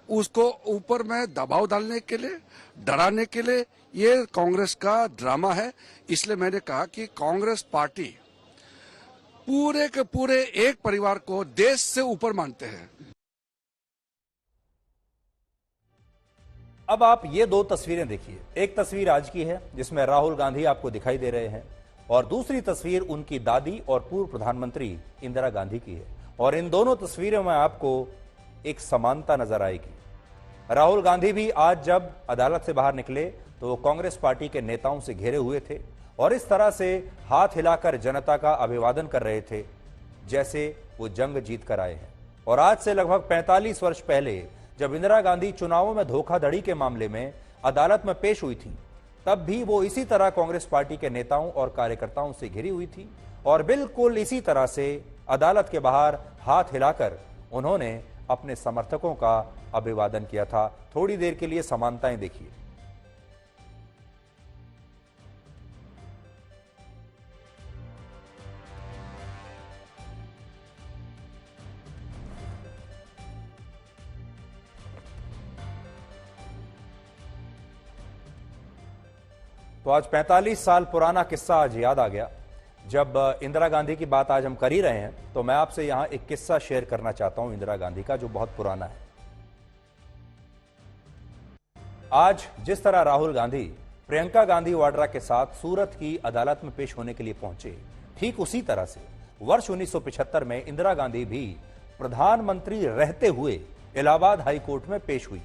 उसको ऊपर में दबाव डालने के लिए, डराने के लिए ये कांग्रेस का ड्रामा है। इसलिए मैंने कहा कि कांग्रेस पार्टी पूरे के पूरे एक परिवार को देश से ऊपर मानते हैं। अब आप ये 2 तस्वीरें देखिए। एक तस्वीर आज की है जिसमें राहुल गांधी आपको दिखाई दे रहे हैं, और दूसरी तस्वीर उनकी दादी और पूर्व प्रधानमंत्री इंदिरा गांधी की है, और इन दोनों तस्वीरों में आपको एक समानता नजर आएगी। राहुल गांधी भी आज जब अदालत से बाहर निकले तो वो कांग्रेस पार्टी के नेताओं से घिरे हुए थे और इस तरह से हाथ हिलाकर जनता का अभिवादन कर रहे थे जैसे वो जंग जीत कर आए हैं। और आज से लगभग 45 वर्ष पहले जब इंदिरा गांधी चुनावों में धोखाधड़ी के मामले में अदालत में पेश हुई थी, तब भी वो इसी तरह कांग्रेस पार्टी के नेताओं और कार्यकर्ताओं से घिरी हुई थी, और बिल्कुल इसी तरह से अदालत के बाहर हाथ हिलाकर उन्होंने अपने समर्थकों का अभिवादन किया था। थोड़ी देर के लिए समानताएं देखिए। तो आज 45 साल पुराना किस्सा आज याद आ गया। जब इंदिरा गांधी की बात आज हम कर ही रहे हैं तो मैं आपसे यहां एक किस्सा शेयर करना चाहता हूं इंदिरा गांधी का, जो बहुत पुराना है। आज जिस तरह राहुल गांधी प्रियंका गांधी वाड्रा के साथ सूरत की अदालत में पेश होने के लिए पहुंचे, ठीक उसी तरह से वर्ष 1975 में इंदिरा गांधी भी प्रधानमंत्री रहते हुए इलाहाबाद हाई कोर्ट में पेश हुई,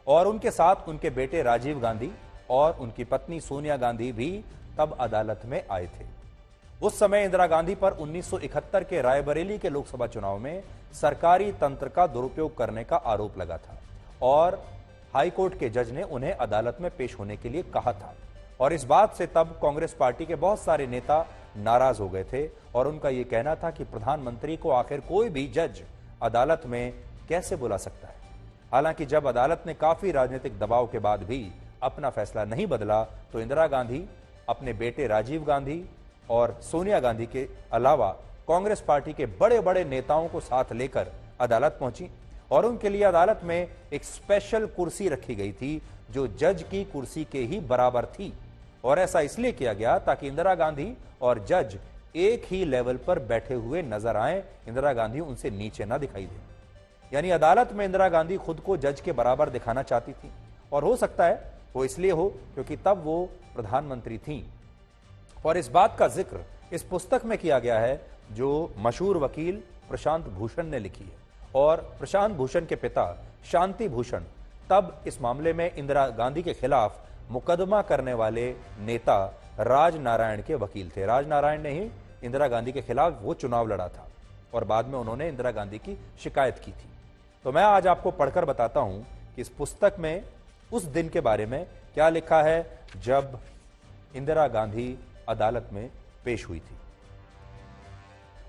और उनके साथ उनके बेटे राजीव गांधी और उनकी पत्नी सोनिया गांधी भी तब अदालत में आए थे। उस समय इंदिरा गांधी पर 1971 के रायबरेली के लोकसभा चुनाव में सरकारी तंत्र का दुरुपयोग करने का आरोप लगा था, और हाईकोर्ट के जज ने उन्हें अदालत में पेश होने के लिए कहा था। और इस बात से तब कांग्रेस पार्टी के बहुत सारे नेता नाराज हो गए थे, और उनका यह कहना था कि प्रधानमंत्री को आखिर कोई भी जज अदालत में कैसे बुला सकता है। हालांकि जब अदालत ने काफी राजनीतिक दबाव के बाद भी अपना फैसला नहीं बदला तो इंदिरा गांधी अपने बेटे राजीव गांधी और सोनिया गांधी के अलावा कांग्रेस पार्टी के बड़े बड़े नेताओं को साथ लेकर अदालत पहुंची और उनके लिए अदालत में एक स्पेशल कुर्सी रखी गई थी जो जज की कुर्सी के ही बराबर थी। और ऐसा इसलिए किया गया ताकि इंदिरा गांधी और जज एक ही लेवल पर बैठे हुए नजर आए, इंदिरा गांधी उनसे नीचे ना दिखाई दे। यानी अदालत में इंदिरा गांधी खुद को जज के बराबर दिखाना चाहती थी और हो सकता है वो इसलिए हो क्योंकि तब वो प्रधानमंत्री थी। और इस बात का जिक्र इस पुस्तक में किया गया है जो मशहूर वकील प्रशांत भूषण ने लिखी है। और प्रशांत भूषण के पिता शांति भूषण तब इस मामले में इंदिरा गांधी के खिलाफ मुकदमा करने वाले नेता राजनारायण के वकील थे। राजनारायण ने ही इंदिरा गांधी के खिलाफ वो चुनाव लड़ा था और बाद में उन्होंने इंदिरा गांधी की शिकायत की थी। तो मैं आज आपको पढ़कर बताता हूं कि इस पुस्तक में उस दिन के बारे में क्या लिखा है जब इंदिरा गांधी अदालत में पेश हुई थी।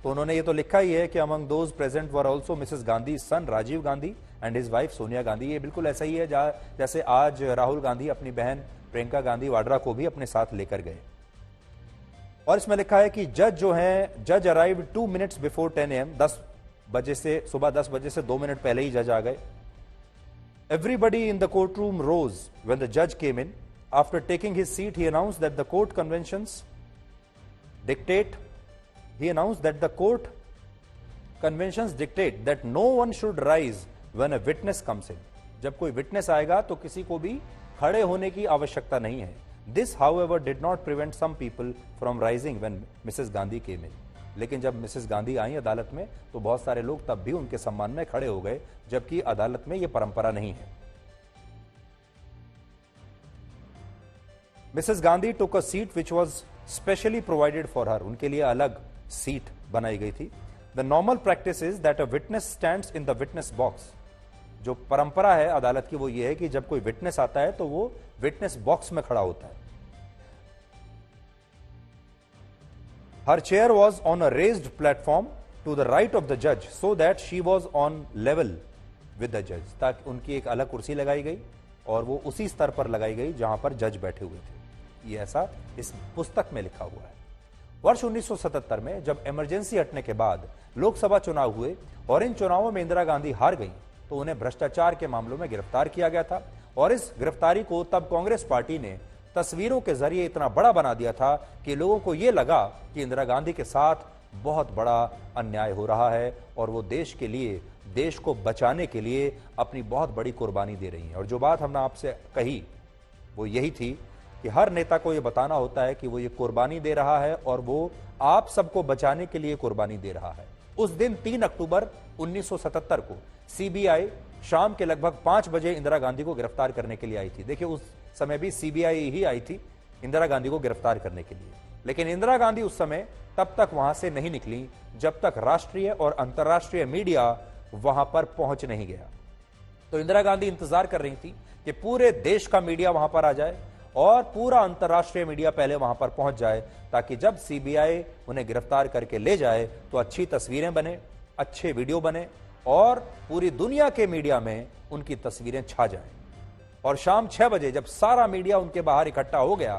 तो उन्होंने ये तो लिखा ही है कि among those present were also Mrs Gandhi son Rajiv Gandhi and his wife Sonia Gandhi. ये बिल्कुल ऐसा ही है जैसे आज राहुल गांधी अपनी बहन प्रियंका गांधी वाड्रा को भी अपने साथ लेकर गए। और इसमें लिखा है कि जज जो है, जज अराइव्ड 2 minutes बिफोर 10 AM, 10 बजे से, सुबह 10 बजे से 2 मिनट पहले ही जज आ गए। Everybody in the court room rose when the जज came in. After taking his seat he announced that the court conventions dictate that no one should rise when a witness comes in. जब कोई witness आएगा तो किसी को भी खड़े होने की आवश्यकता नहीं है। This, however, did not prevent some people from rising when Mrs. Gandhi came in. लेकिन जब मिसेस गांधी आई अदालत में तो बहुत सारे लोग तब भी उनके सम्मान में खड़े हो गए, जबकि अदालत में यह परंपरा नहीं है। Mrs Gandhi took a seat which was specially provided for her. उनके लिए अलग सीट बनाई गई थी। The normal practice is that a witness stands in the witness box. जो परंपरा है अदालत की वो ये है कि जब कोई विटनेस आता है तो वो विटनेस बॉक्स में खड़ा होता है। हर chair was on a raised platform to the right of the जज so that she was on level with the जज, ताकि उनकी एक अलग कुर्सी लगाई गई और वो उसी स्तर पर लगाई गई जहां पर जज बैठे हुए थे। ये ऐसा इस पुस्तक में लिखा हुआ है। वर्ष 1977 में जब इमरजेंसी हटने के बाद लोकसभा चुनाव हुए और इन चुनावों में इंदिरा गांधी हार गईं, तो उन्हें भ्रष्टाचार के मामलों में गिरफ्तार किया गया था। और इस गिरफ्तारी को तब कांग्रेस पार्टी ने तस्वीरों के जरिए इतना बड़ा बना दिया था कि लोगों को यह लगा कि इंदिरा गांधी के साथ बहुत बड़ा अन्याय हो रहा है और वो देश के लिए, देश को बचाने के लिए अपनी बहुत बड़ी कुर्बानी दे रही हैं। और जो बात हमने आपसे कही वो यही थी कि हर नेता को यह बताना होता है कि वो ये कुर्बानी दे रहा है और वो आप सबको बचाने के लिए कुर्बानी दे रहा है। उस दिन 3 अक्टूबर 1977 को सीबीआई शाम के लगभग 5 बजे इंदिरा गांधी को गिरफ्तार करने के लिए आई थी। देखिए, उस समय भी सीबीआई ही आई थी इंदिरा गांधी को गिरफ्तार करने के लिए, लेकिन इंदिरा गांधी उस समय तब तक वहां से नहीं निकली जब तक राष्ट्रीय और अंतर्राष्ट्रीय मीडिया वहां पर पहुंच नहीं गया। तो इंदिरा गांधी इंतजार कर रही थी कि पूरे देश का मीडिया वहां पर आ जाए और पूरा अंतर्राष्ट्रीय मीडिया पहले वहां पर पहुंच जाए, ताकि जब सीबीआई उन्हें गिरफ्तार करके ले जाए तो अच्छी तस्वीरें बने, अच्छे वीडियो बने और पूरी दुनिया के मीडिया में उनकी तस्वीरें छा जाएं। और शाम 6 बजे जब सारा मीडिया उनके बाहर इकट्ठा हो गया,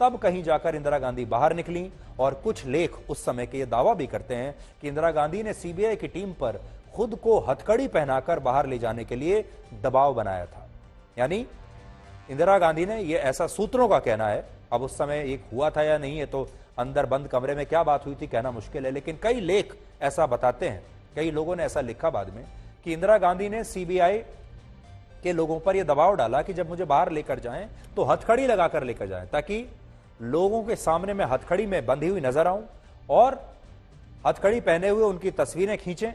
तब कहीं जाकर इंदिरा गांधी बाहर निकली। और कुछ लेख उस समय के ये दावा भी करते हैं कि इंदिरा गांधी ने सीबीआई की टीम पर खुद को हथकड़ी पहनाकर बाहर ले जाने के लिए दबाव बनाया था। यानी इंदिरा गांधी ने, यह ऐसा सूत्रों का कहना है, अब उस समय एक हुआ था या नहीं है तो अंदर बंद कमरे में क्या बात हुई थी कहना मुश्किल है, लेकिन कई लेख ऐसा बताते हैं, कई लोगों ने ऐसा लिखा बाद में कि इंदिरा गांधी ने सीबीआई के लोगों पर यह दबाव डाला कि जब मुझे बाहर लेकर जाएं तो हथकड़ी लगाकर लेकर जाएं, ताकि लोगों के सामने मैं हथकड़ी में बंधी हुई नजर आऊं और हथकड़ी पहने हुए उनकी तस्वीरें खींचें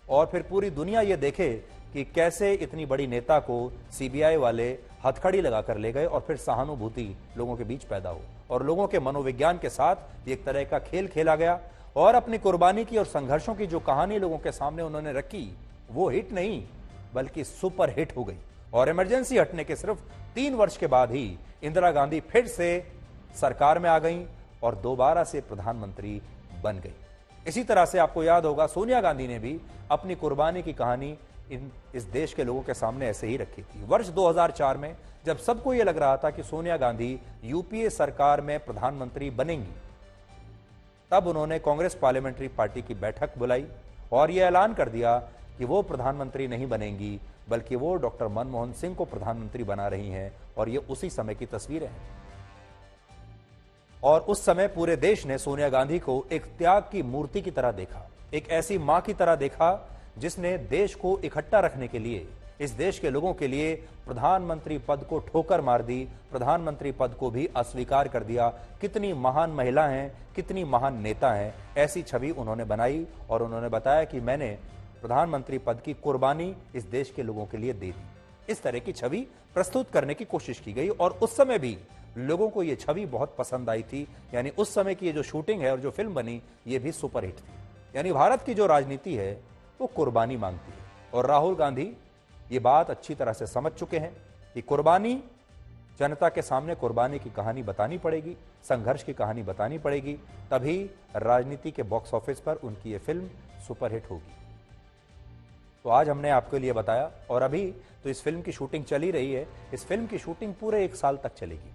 और फिर पूरी दुनिया यह देखे कि कैसे इतनी बड़ी नेता को सीबीआई वाले हथकड़ी लगाकर ले गए और फिर सहानुभूति लोगों के बीच पैदा हो और लोगों के मनोविज्ञान के साथ एक तरह का खेल खेला गया। और अपनी कुर्बानी की और संघर्षों की जो कहानी लोगों के सामने उन्होंने रखी वो हिट नहीं बल्कि सुपर हिट हो गई। और इमरजेंसी हटने के सिर्फ 3 वर्ष के बाद ही इंदिरा गांधी फिर से सरकार में आ गई और दोबारा से प्रधानमंत्री बन गई। इसी तरह से आपको याद होगा सोनिया गांधी ने भी अपनी कुर्बानी की कहानी इस देश के लोगों के सामने ऐसे ही रखी थी। वर्ष 2004 में जब सबको यह लग रहा था कि सोनिया गांधी यूपीए सरकार में प्रधानमंत्री बनेंगी, तब उन्होंने कांग्रेस पार्लियामेंट्री पार्टी की बैठक बुलाई और यह ऐलान कर दिया कि वो प्रधानमंत्री नहीं बनेंगी, बल्कि वो डॉक्टर मनमोहन सिंह को प्रधानमंत्री बना रही हैं। और ये उसी समय की तस्वीरें हैं। और उस समय पूरे देश ने सोनिया गांधी को एक त्याग की मूर्ति की तरह देखा, एक ऐसी मां की तरह देखा जिसने देश को इकट्ठा रखने के लिए, इस देश के लोगों के लिए प्रधानमंत्री पद को ठोकर मार दी, प्रधानमंत्री पद को भी अस्वीकार कर दिया। कितनी महान महिला हैं, कितनी महान नेता हैं, ऐसी छवि उन्होंने बनाई और उन्होंने बताया कि मैंने प्रधानमंत्री पद की कुर्बानी इस देश के लोगों के लिए दे दी। इस तरह की छवि प्रस्तुत करने की कोशिश की गई और उस समय भी लोगों को यह छवि बहुत पसंद आई थी। यानी उस समय की ये जो शूटिंग है और जो फिल्म बनी, ये भी सुपरहिट थी। यानी भारत की जो राजनीति है वो कुर्बानी मांगती है और राहुल गांधी ये बात अच्छी तरह से समझ चुके हैं कि कुर्बानी, जनता के सामने कुर्बानी की कहानी बतानी पड़ेगी, संघर्ष की कहानी बतानी पड़ेगी, तभी राजनीति के बॉक्स ऑफिस पर उनकी ये फिल्म सुपरहिट होगी। तो आज हमने आपके लिए बताया और अभी तो इस फिल्म की शूटिंग चली रही है। इस फिल्म की शूटिंग पूरे 1 साल तक चलेगी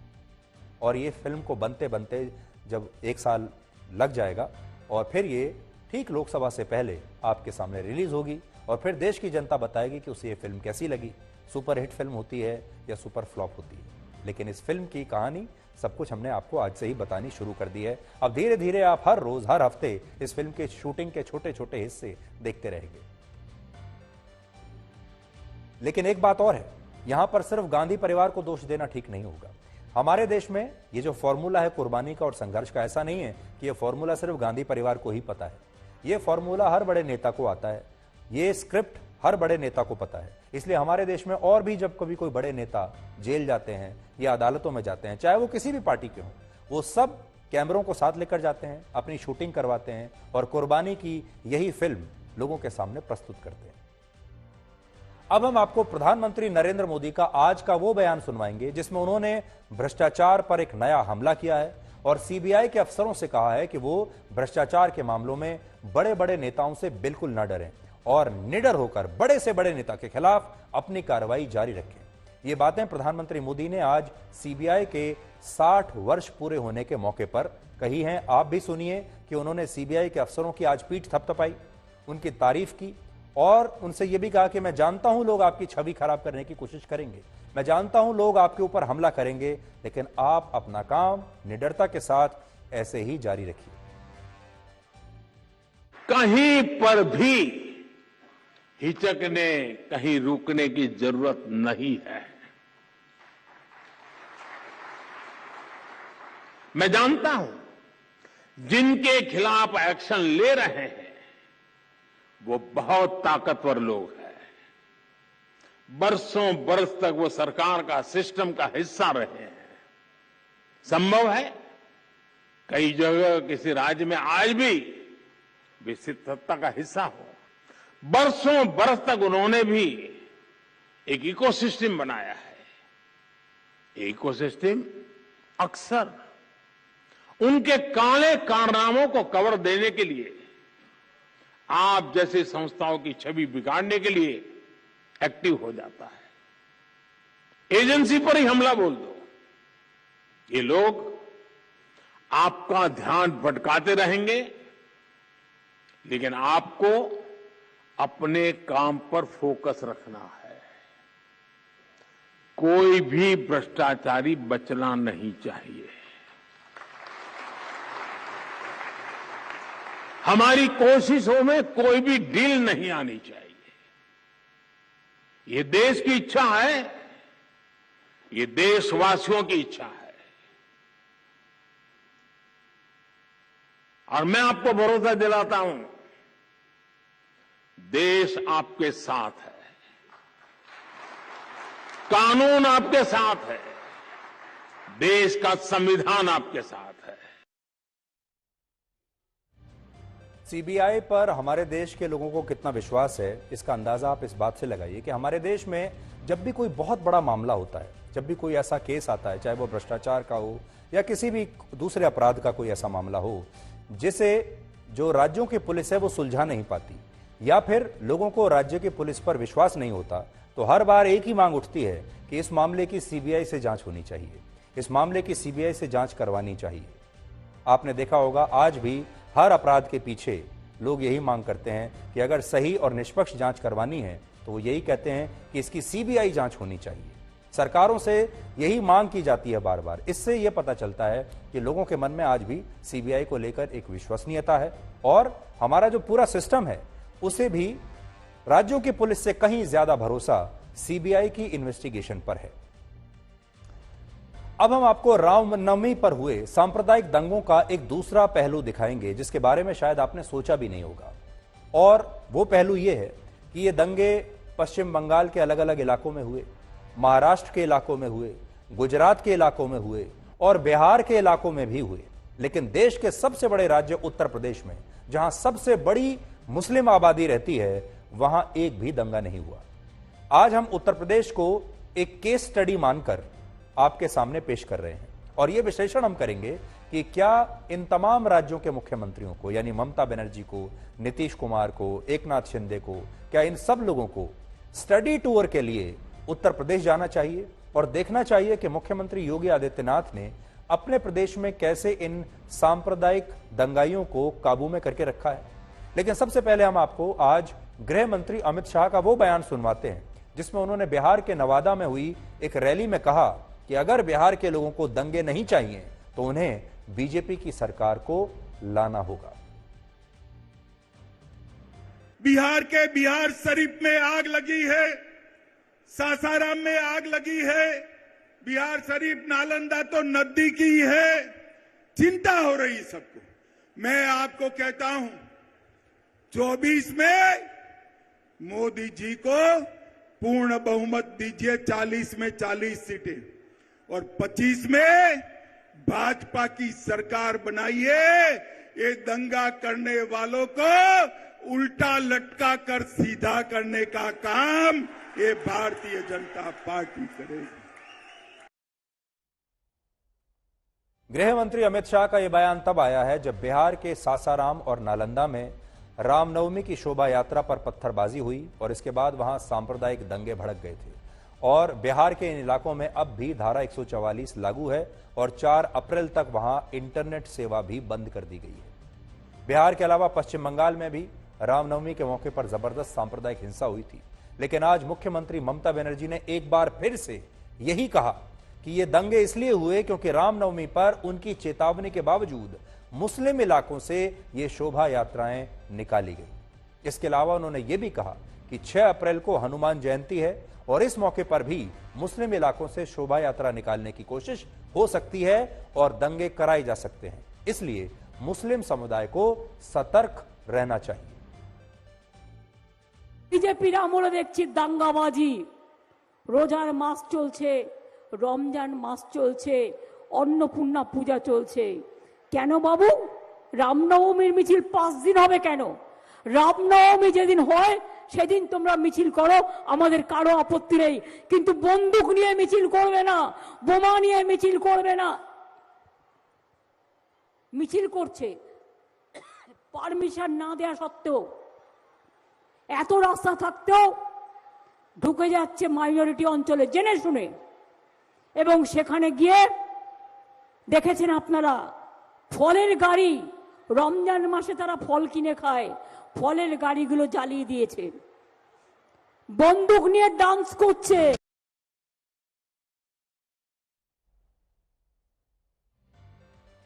और ये फिल्म को बनते बनते जब 1 साल लग जाएगा और फिर ये ठीक लोकसभा से पहले आपके सामने रिलीज होगी और फिर देश की जनता बताएगी कि उसे ये फिल्म कैसी लगी, सुपरहिट फिल्म होती है या सुपर फ्लॉप होती है। लेकिन इस फिल्म की कहानी सब कुछ हमने आपको आज से ही बतानी शुरू कर दी है। अब धीरे धीरे आप हर रोज, हर हफ्ते इस फिल्म के शूटिंग के छोटे छोटे हिस्से देखते रहेंगे। लेकिन एक बात और है, यहां पर सिर्फ गांधी परिवार को दोष देना ठीक नहीं होगा। हमारे देश में ये जो फॉर्मूला है कुर्बानी का और संघर्ष का, ऐसा नहीं है कि ये फॉर्मूला सिर्फ गांधी परिवार को ही पता है। ये फॉर्मूला हर बड़े नेता को आता है, ये स्क्रिप्ट हर बड़े नेता को पता है। इसलिए हमारे देश में और भी जब कभी कोई बड़े नेता जेल जाते हैं या अदालतों में जाते हैं, चाहे वो किसी भी पार्टी के हों, वो सब कैमरों को साथ लेकर जाते हैं, अपनी शूटिंग करवाते हैं और कुर्बानी की यही फिल्म लोगों के सामने प्रस्तुत करते हैं। अब हम आपको प्रधानमंत्री नरेंद्र मोदी का आज का वो बयान सुनवाएंगे जिसमें उन्होंने भ्रष्टाचार पर एक नया हमला किया है और सीबीआई के अफसरों से कहा है कि वो भ्रष्टाचार के मामलों में बड़े बड़े नेताओं से बिल्कुल न डरें और निडर होकर बड़े से बड़े नेता के खिलाफ अपनी कार्रवाई जारी रखें। ये बातें प्रधानमंत्री मोदी ने आज सीबीआई के 60 वर्ष पूरे होने के मौके पर कही हैं। आप भी सुनिए कि उन्होंने सीबीआई के अफसरों की आज पीठ थपथपाई, उनकी तारीफ की और उनसे यह भी कहा कि मैं जानता हूं लोग आपकी छवि खराब करने की कोशिश करेंगे, मैं जानता हूं लोग आपके ऊपर हमला करेंगे, लेकिन आप अपना काम निडरता के साथ ऐसे ही जारी रखिए। कहीं पर भी हिचकने, कहीं रुकने की जरूरत नहीं है। मैं जानता हूं जिनके खिलाफ एक्शन ले रहे हैं वो बहुत ताकतवर लोग हैं। बरसों बरस तक वो सरकार का, सिस्टम का हिस्सा रहे हैं। संभव है कई जगह किसी राज्य में आज भी वे सत्ता का हिस्सा हो। बरसों बरस तक उन्होंने भी एक इकोसिस्टम बनाया है। इकोसिस्टम अक्सर उनके काले कारनामों को कवर देने के लिए, आप जैसे संस्थाओं की छवि बिगाड़ने के लिए एक्टिव हो जाता है। एजेंसी पर ही हमला बोल दो, ये लोग आपका ध्यान भटकाते रहेंगे, लेकिन आपको अपने काम पर फोकस रखना है। कोई भी भ्रष्टाचारी बचना नहीं चाहिए। हमारी कोशिशों में कोई भी ढील नहीं आनी चाहिए। ये देश की इच्छा है, ये देशवासियों की इच्छा है और मैं आपको भरोसा दिलाता हूं, देश आपके साथ है, कानून आपके साथ है, देश का संविधान आपके साथ है। सीबीआई पर हमारे देश के लोगों को कितना विश्वास है, इसका अंदाजा आप इस बात से लगाइए कि हमारे देश में जब भी कोई बहुत बड़ा मामला होता है, जब भी कोई ऐसा केस आता है, चाहे वो भ्रष्टाचार का हो या किसी भी दूसरे अपराध का कोई ऐसा मामला हो, जिसे जो राज्यों की पुलिस है वो सुलझा नहीं पाती, या फिर लोगों को राज्य की पुलिस पर विश्वास नहीं होता, तो हर बार एक ही मांग उठती है कि इस मामले की सीबीआई से जांच होनी चाहिए, इस मामले की सीबीआई से जांच करवानी चाहिए। आपने देखा होगा आज भी हर अपराध के पीछे लोग यही मांग करते हैं कि अगर सही और निष्पक्ष जांच करवानी है तो वो यही कहते हैं कि इसकी सीबीआई जांच होनी चाहिए। सरकारों से यही मांग की जाती है बार बार। इससे यह पता चलता है कि लोगों के मन में आज भी सीबीआई को लेकर एक विश्वसनीयता है और हमारा जो पूरा सिस्टम है उसे भी राज्यों की पुलिस से कहीं ज्यादा भरोसा सीबीआई की इन्वेस्टिगेशन पर है। अब हम आपको रामनवमी पर हुए सांप्रदायिक दंगों का एक दूसरा पहलू दिखाएंगे जिसके बारे में शायद आपने सोचा भी नहीं होगा, और वो पहलू ये है कि ये दंगे पश्चिम बंगाल के अलग अलग इलाकों में हुए, महाराष्ट्र के इलाकों में हुए, गुजरात के इलाकों में हुए और बिहार के इलाकों में भी हुए। लेकिन देश के सबसे बड़े राज्य उत्तर प्रदेश में, जहां सबसे बड़ी मुस्लिम आबादी रहती है, वहां एक भी दंगा नहीं हुआ। आज हम उत्तर प्रदेश को एक केस स्टडी मानकर आपके सामने पेश कर रहे हैं और यह विश्लेषण हम करेंगे कि क्या इन तमाम राज्यों के मुख्यमंत्रियों को, यानी ममता बनर्जी को, नीतीश कुमार को, एकनाथ शिंदे को, क्या इन सब लोगों को स्टडी टूर के लिए उत्तर प्रदेश जाना चाहिए और देखना चाहिए कि मुख्यमंत्री योगी आदित्यनाथ ने अपने प्रदेश में कैसे इन सांप्रदायिक दंगाइयों को काबू में करके रखा है। लेकिन सबसे पहले हम आपको आज गृह मंत्री अमित शाह का वो बयान सुनवाते हैं जिसमें उन्होंने बिहार के नवादा में हुई एक रैली में कहा कि अगर बिहार के लोगों को दंगे नहीं चाहिए तो उन्हें बीजेपी की सरकार को लाना होगा। बिहार के बिहार शरीफ में आग लगी है, सासाराम में आग लगी है, बिहार शरीफ नालंदा तो नजदीकी है, चिंता हो रही सबको। मैं आपको कहता हूं 24 में मोदी जी को पूर्ण बहुमत दीजिए, 40 में 40 सीटें, और 25 में भाजपा की सरकार बनाइए। ये दंगा करने वालों को उल्टा लटका कर सीधा करने का काम ये भारतीय जनता पार्टी करेगी। गृह मंत्री अमित शाह का यह बयान तब आया है जब बिहार के सासाराम और नालंदा में रामनवमी की शोभा यात्रा पर पत्थरबाजी हुई और इसके बाद वहां सांप्रदायिक दंगे भड़क गए थे। और बिहार के इन इलाकों में अब भी धारा 144 लागू है और 4 अप्रैल तक वहां इंटरनेट सेवा भी बंद कर दी गई है। बिहार के अलावा पश्चिम बंगाल में भी रामनवमी के मौके पर जबरदस्त सांप्रदायिक हिंसा हुई थी। लेकिन आज मुख्यमंत्री ममता बनर्जी ने एक बार फिर से यही कहा कि ये दंगे इसलिए हुए क्योंकि रामनवमी पर उनकी चेतावनी के बावजूद मुस्लिम इलाकों से ये शोभा यात्राएं निकाली गई। इसके अलावा उन्होंने ये भी कहा कि 6 अप्रैल को हनुमान जयंती है और इस मौके पर भी मुस्लिम इलाकों से शोभा यात्रा निकालने की कोशिश हो सकती है और दंगे कराए जा सकते हैं। इसलिए मुस्लिम समुदाय को सतर्क रहना चाहिए। বিজেপির আমলে দেখছি দাঙ্গাবাজি, রোজার মাস চলছে, রমজান মাস চলছে, অন্নপূর্ণা পূজা চলছে। কেন বাবু রামনবমীর মিছিল 5 দিন হবে কেন? রামনবমী যেদিন হয় সেদিন তোমরা মিছিল করো, আমাদের কারো আপত্তি নেই, কিন্তু বন্দুক নিয়ে মিছিল করবে না, বোমা নিয়ে মিছিল করবে না। মিছিল করছে পারমিশন না দেওয়া সত্ত্বেও, এত রাস্তা থাকতেও ঢুকে যাচ্ছে মাইনরিটি অঞ্চলে জেনে শুনে, এবং সেখানে গিয়ে দেখেছেন আপনারা ফলের গাড়ি, রমজান মাসে তারা ফল কিনে খায়, ফলের গাড়িগুলো জ্বালিয়ে দিয়েছে, বন্দুক নিয়ে ডান্স করছে।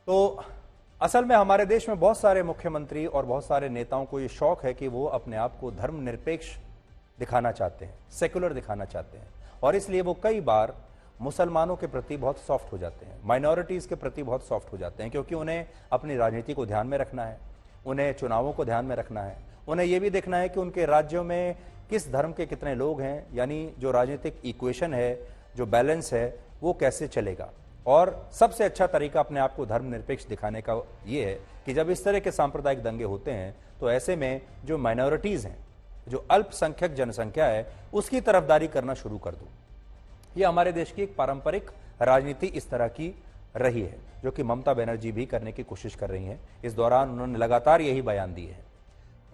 तो असल में हमारे देश में बहुत सारे मुख्यमंत्री और बहुत सारे नेताओं को ये शौक है कि वो अपने आप को धर्मनिरपेक्ष दिखाना चाहते हैं, सेकुलर दिखाना चाहते हैं, और इसलिए वो कई बार मुसलमानों के प्रति बहुत सॉफ्ट हो जाते हैं, माइनॉरिटीज के प्रति बहुत सॉफ्ट हो जाते हैं, क्योंकि उन्हें अपनी राजनीति को ध्यान में रखना है, उन्हें चुनावों को ध्यान में रखना है, उन्हें यह भी देखना है कि उनके राज्यों में किस धर्म के कितने लोग हैं, यानी जो राजनीतिक इक्वेशन है, जो बैलेंस है, वो कैसे चलेगा। और सबसे अच्छा तरीका अपने आप को धर्मनिरपेक्ष दिखाने का ये है कि जब इस तरह के सांप्रदायिक दंगे होते हैं तो ऐसे में जो माइनॉरिटीज हैं, जो अल्पसंख्यक जनसंख्या है, उसकी तरफदारी करना शुरू कर दो। ये हमारे देश की एक पारंपरिक राजनीति इस तरह की रही है, जो कि ममता बनर्जी भी करने की कोशिश कर रही हैं। इस दौरान उन्होंने लगातार यही बयान दिए हैं।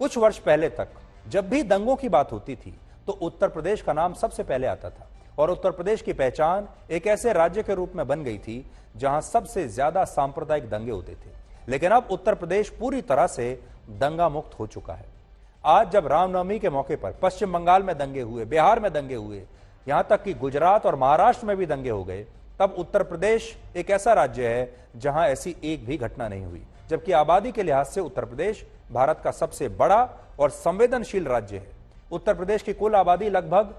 कुछ वर्ष पहले तक जब भी दंगों की बात होती थी तो उत्तर प्रदेश का नाम सबसे पहले आता था और उत्तर प्रदेश की पहचान एक ऐसे राज्य के रूप में बन गई थी जहां सबसे ज्यादा सांप्रदायिक दंगे होते थे। लेकिन अब उत्तर प्रदेश पूरी तरह से दंगा मुक्त हो चुका है। आज जब रामनवमी के मौके पर पश्चिम बंगाल में दंगे हुए, बिहार में दंगे हुए, यहां तक कि गुजरात और महाराष्ट्र में भी दंगे हो गए, तब उत्तर प्रदेश एक ऐसा राज्य है जहां ऐसी एक भी घटना नहीं हुई। जबकि आबादी के लिहाज से उत्तर प्रदेश भारत का सबसे बड़ा और संवेदनशील राज्य है। उत्तर प्रदेश की कुल आबादी लगभग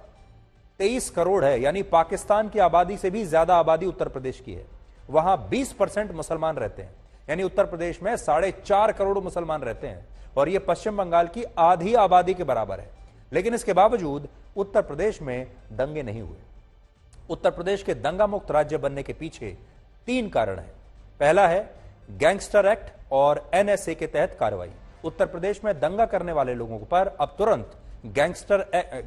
23 करोड़ है, यानी पाकिस्तान की आबादी से भी ज्यादा आबादी उत्तर प्रदेश की है। वहां 20% मुसलमान रहते हैं, यानी उत्तर प्रदेश में 4.5 करोड़ मुसलमान रहते हैं और यह पश्चिम बंगाल की आधी आबादी के बराबर है। लेकिन इसके बावजूद उत्तर प्रदेश में दंगे नहीं हुए। उत्तर प्रदेश के दंगा मुक्त राज्य बनने के पीछे 3 कारण हैं। पहला है गैंगस्टर एक्ट और एनएसए के तहत कार्रवाई। उत्तर प्रदेश में दंगा करने वाले लोगों पर अब तुरंत गैंगस्टर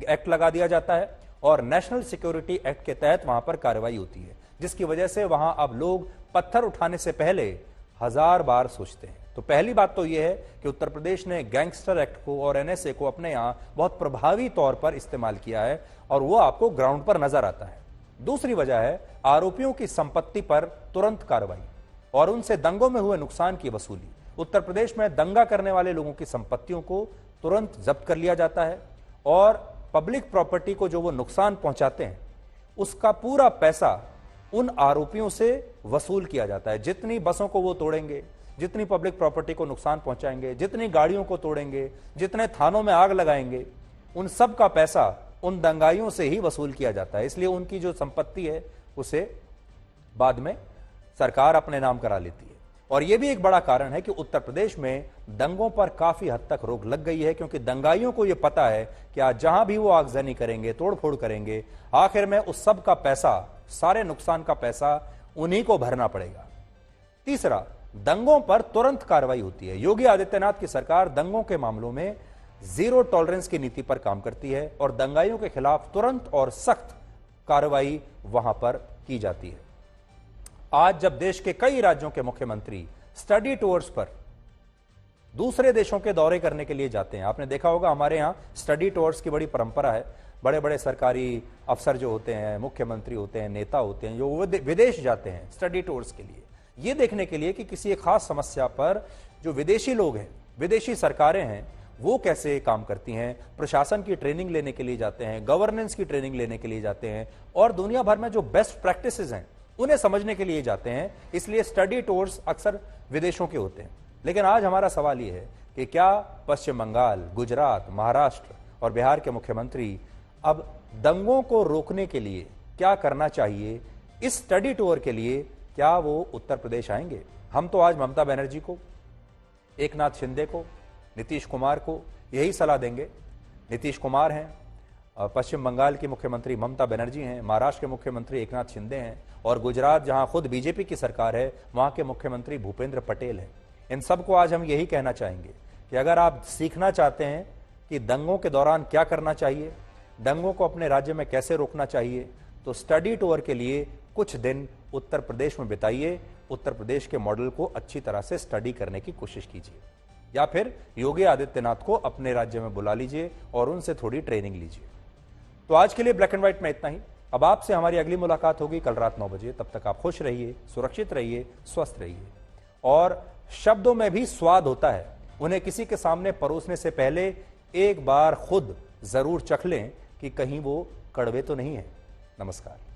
एक्ट लगा दिया जाता है और नेशनल सिक्योरिटी एक्ट के तहत वहां पर कार्रवाई होती है, जिसकी वजह से वहां अब लोग पत्थर उठाने से पहले 1000 बार सोचते हैं। तो पहली बात तो यह है कि उत्तर प्रदेश ने गैंगस्टर एक्ट को और एनएसए को अपने यहां बहुत प्रभावी तौर पर इस्तेमाल किया है और वो आपको ग्राउंड पर नजर आता है। दूसरी वजह है आरोपियों की संपत्ति पर तुरंत कार्रवाई और उनसे दंगों में हुए नुकसान की वसूली। उत्तर प्रदेश में दंगा करने वाले लोगों की संपत्तियों को तुरंत जब्त कर लिया जाता है और पब्लिक प्रॉपर्टी को जो वो नुकसान पहुंचाते हैं उसका पूरा पैसा उन आरोपियों से वसूल किया जाता है। जितनी बसों को वो तोड़ेंगे, जितनी पब्लिक प्रॉपर्टी को नुकसान पहुंचाएंगे, जितनी गाड़ियों को तोड़ेंगे, जितने थानों में आग लगाएंगे, उन सब का पैसा उन दंगाइयों से ही वसूल किया जाता है। इसलिए उनकी जो संपत्ति है उसे बाद में सरकार अपने नाम करा लेती है। और यह भी एक बड़ा कारण है कि उत्तर प्रदेश में दंगों पर काफी हद तक रोक लग गई है, क्योंकि दंगाइयों को यह पता है कि आज जहां भी वो आगजनी करेंगे, तोड़फोड़ करेंगे, आखिर में उस सब का पैसा, सारे नुकसान का पैसा उन्हीं को भरना पड़ेगा। तीसरा, दंगों पर तुरंत कार्रवाई होती है। योगी आदित्यनाथ की सरकार दंगों के मामलों में जीरो टॉलरेंस की नीति पर काम करती है और दंगाइयों के खिलाफ तुरंत और सख्त कार्रवाई वहां पर की जाती है। आज जब देश के कई राज्यों के मुख्यमंत्री स्टडी टूर्स पर दूसरे देशों के दौरे करने के लिए जाते हैं, आपने देखा होगा हमारे यहां स्टडी टूर्स की बड़ी परंपरा है। बड़े बड़े सरकारी अफसर जो होते हैं, मुख्यमंत्री होते हैं, नेता होते हैं, जो विदेश जाते हैं स्टडी टूर्स के लिए, यह देखने के लिए कि किसी एक खास समस्या पर जो विदेशी लोग हैं, विदेशी सरकारें हैं, वो कैसे काम करती हैं। प्रशासन की ट्रेनिंग लेने के लिए जाते हैं, गवर्नेंस की ट्रेनिंग लेने के लिए जाते हैं और दुनिया भर में जो बेस्ट प्रैक्टिसेस हैं उन्हें समझने के लिए जाते हैं। इसलिए स्टडी टूर्स अक्सर विदेशों के होते हैं। लेकिन आज हमारा सवाल यह है कि क्या पश्चिम बंगाल, गुजरात, महाराष्ट्र और बिहार के मुख्यमंत्री अब दंगों को रोकने के लिए क्या करना चाहिए, इस स्टडी टूर के लिए क्या वो उत्तर प्रदेश आएंगे? हम तो आज ममता बनर्जी को, एकनाथ शिंदे को, नीतीश कुमार को यही सलाह देंगे। नीतीश कुमार हैं, पश्चिम बंगाल की मुख्यमंत्री ममता बनर्जी हैं, महाराष्ट्र के मुख्यमंत्री एकनाथ शिंदे हैं और गुजरात जहां खुद बीजेपी की सरकार है वहां के मुख्यमंत्री भूपेंद्र पटेल हैं। इन सबको आज हम यही कहना चाहेंगे कि अगर आप सीखना चाहते हैं कि दंगों के दौरान क्या करना चाहिए, दंगों को अपने राज्य में कैसे रोकना चाहिए, तो स्टडी टूर के लिए कुछ दिन उत्तर प्रदेश में बिताइए। उत्तर प्रदेश के मॉडल को अच्छी तरह से स्टडी करने की कोशिश कीजिए या फिर योगी आदित्यनाथ को अपने राज्य में बुला लीजिए और उनसे थोड़ी ट्रेनिंग लीजिए। तो आज के लिए ब्लैक एंड व्हाइट में इतना ही। अब आपसे हमारी अगली मुलाकात होगी कल रात 9 बजे। तब तक आप खुश रहिए, सुरक्षित रहिए, स्वस्थ रहिए। और शब्दों में भी स्वाद होता है, उन्हें किसी के सामने परोसने से पहले एक बार खुद जरूर चख लें कि कहीं वो कड़वे तो नहीं है। नमस्कार।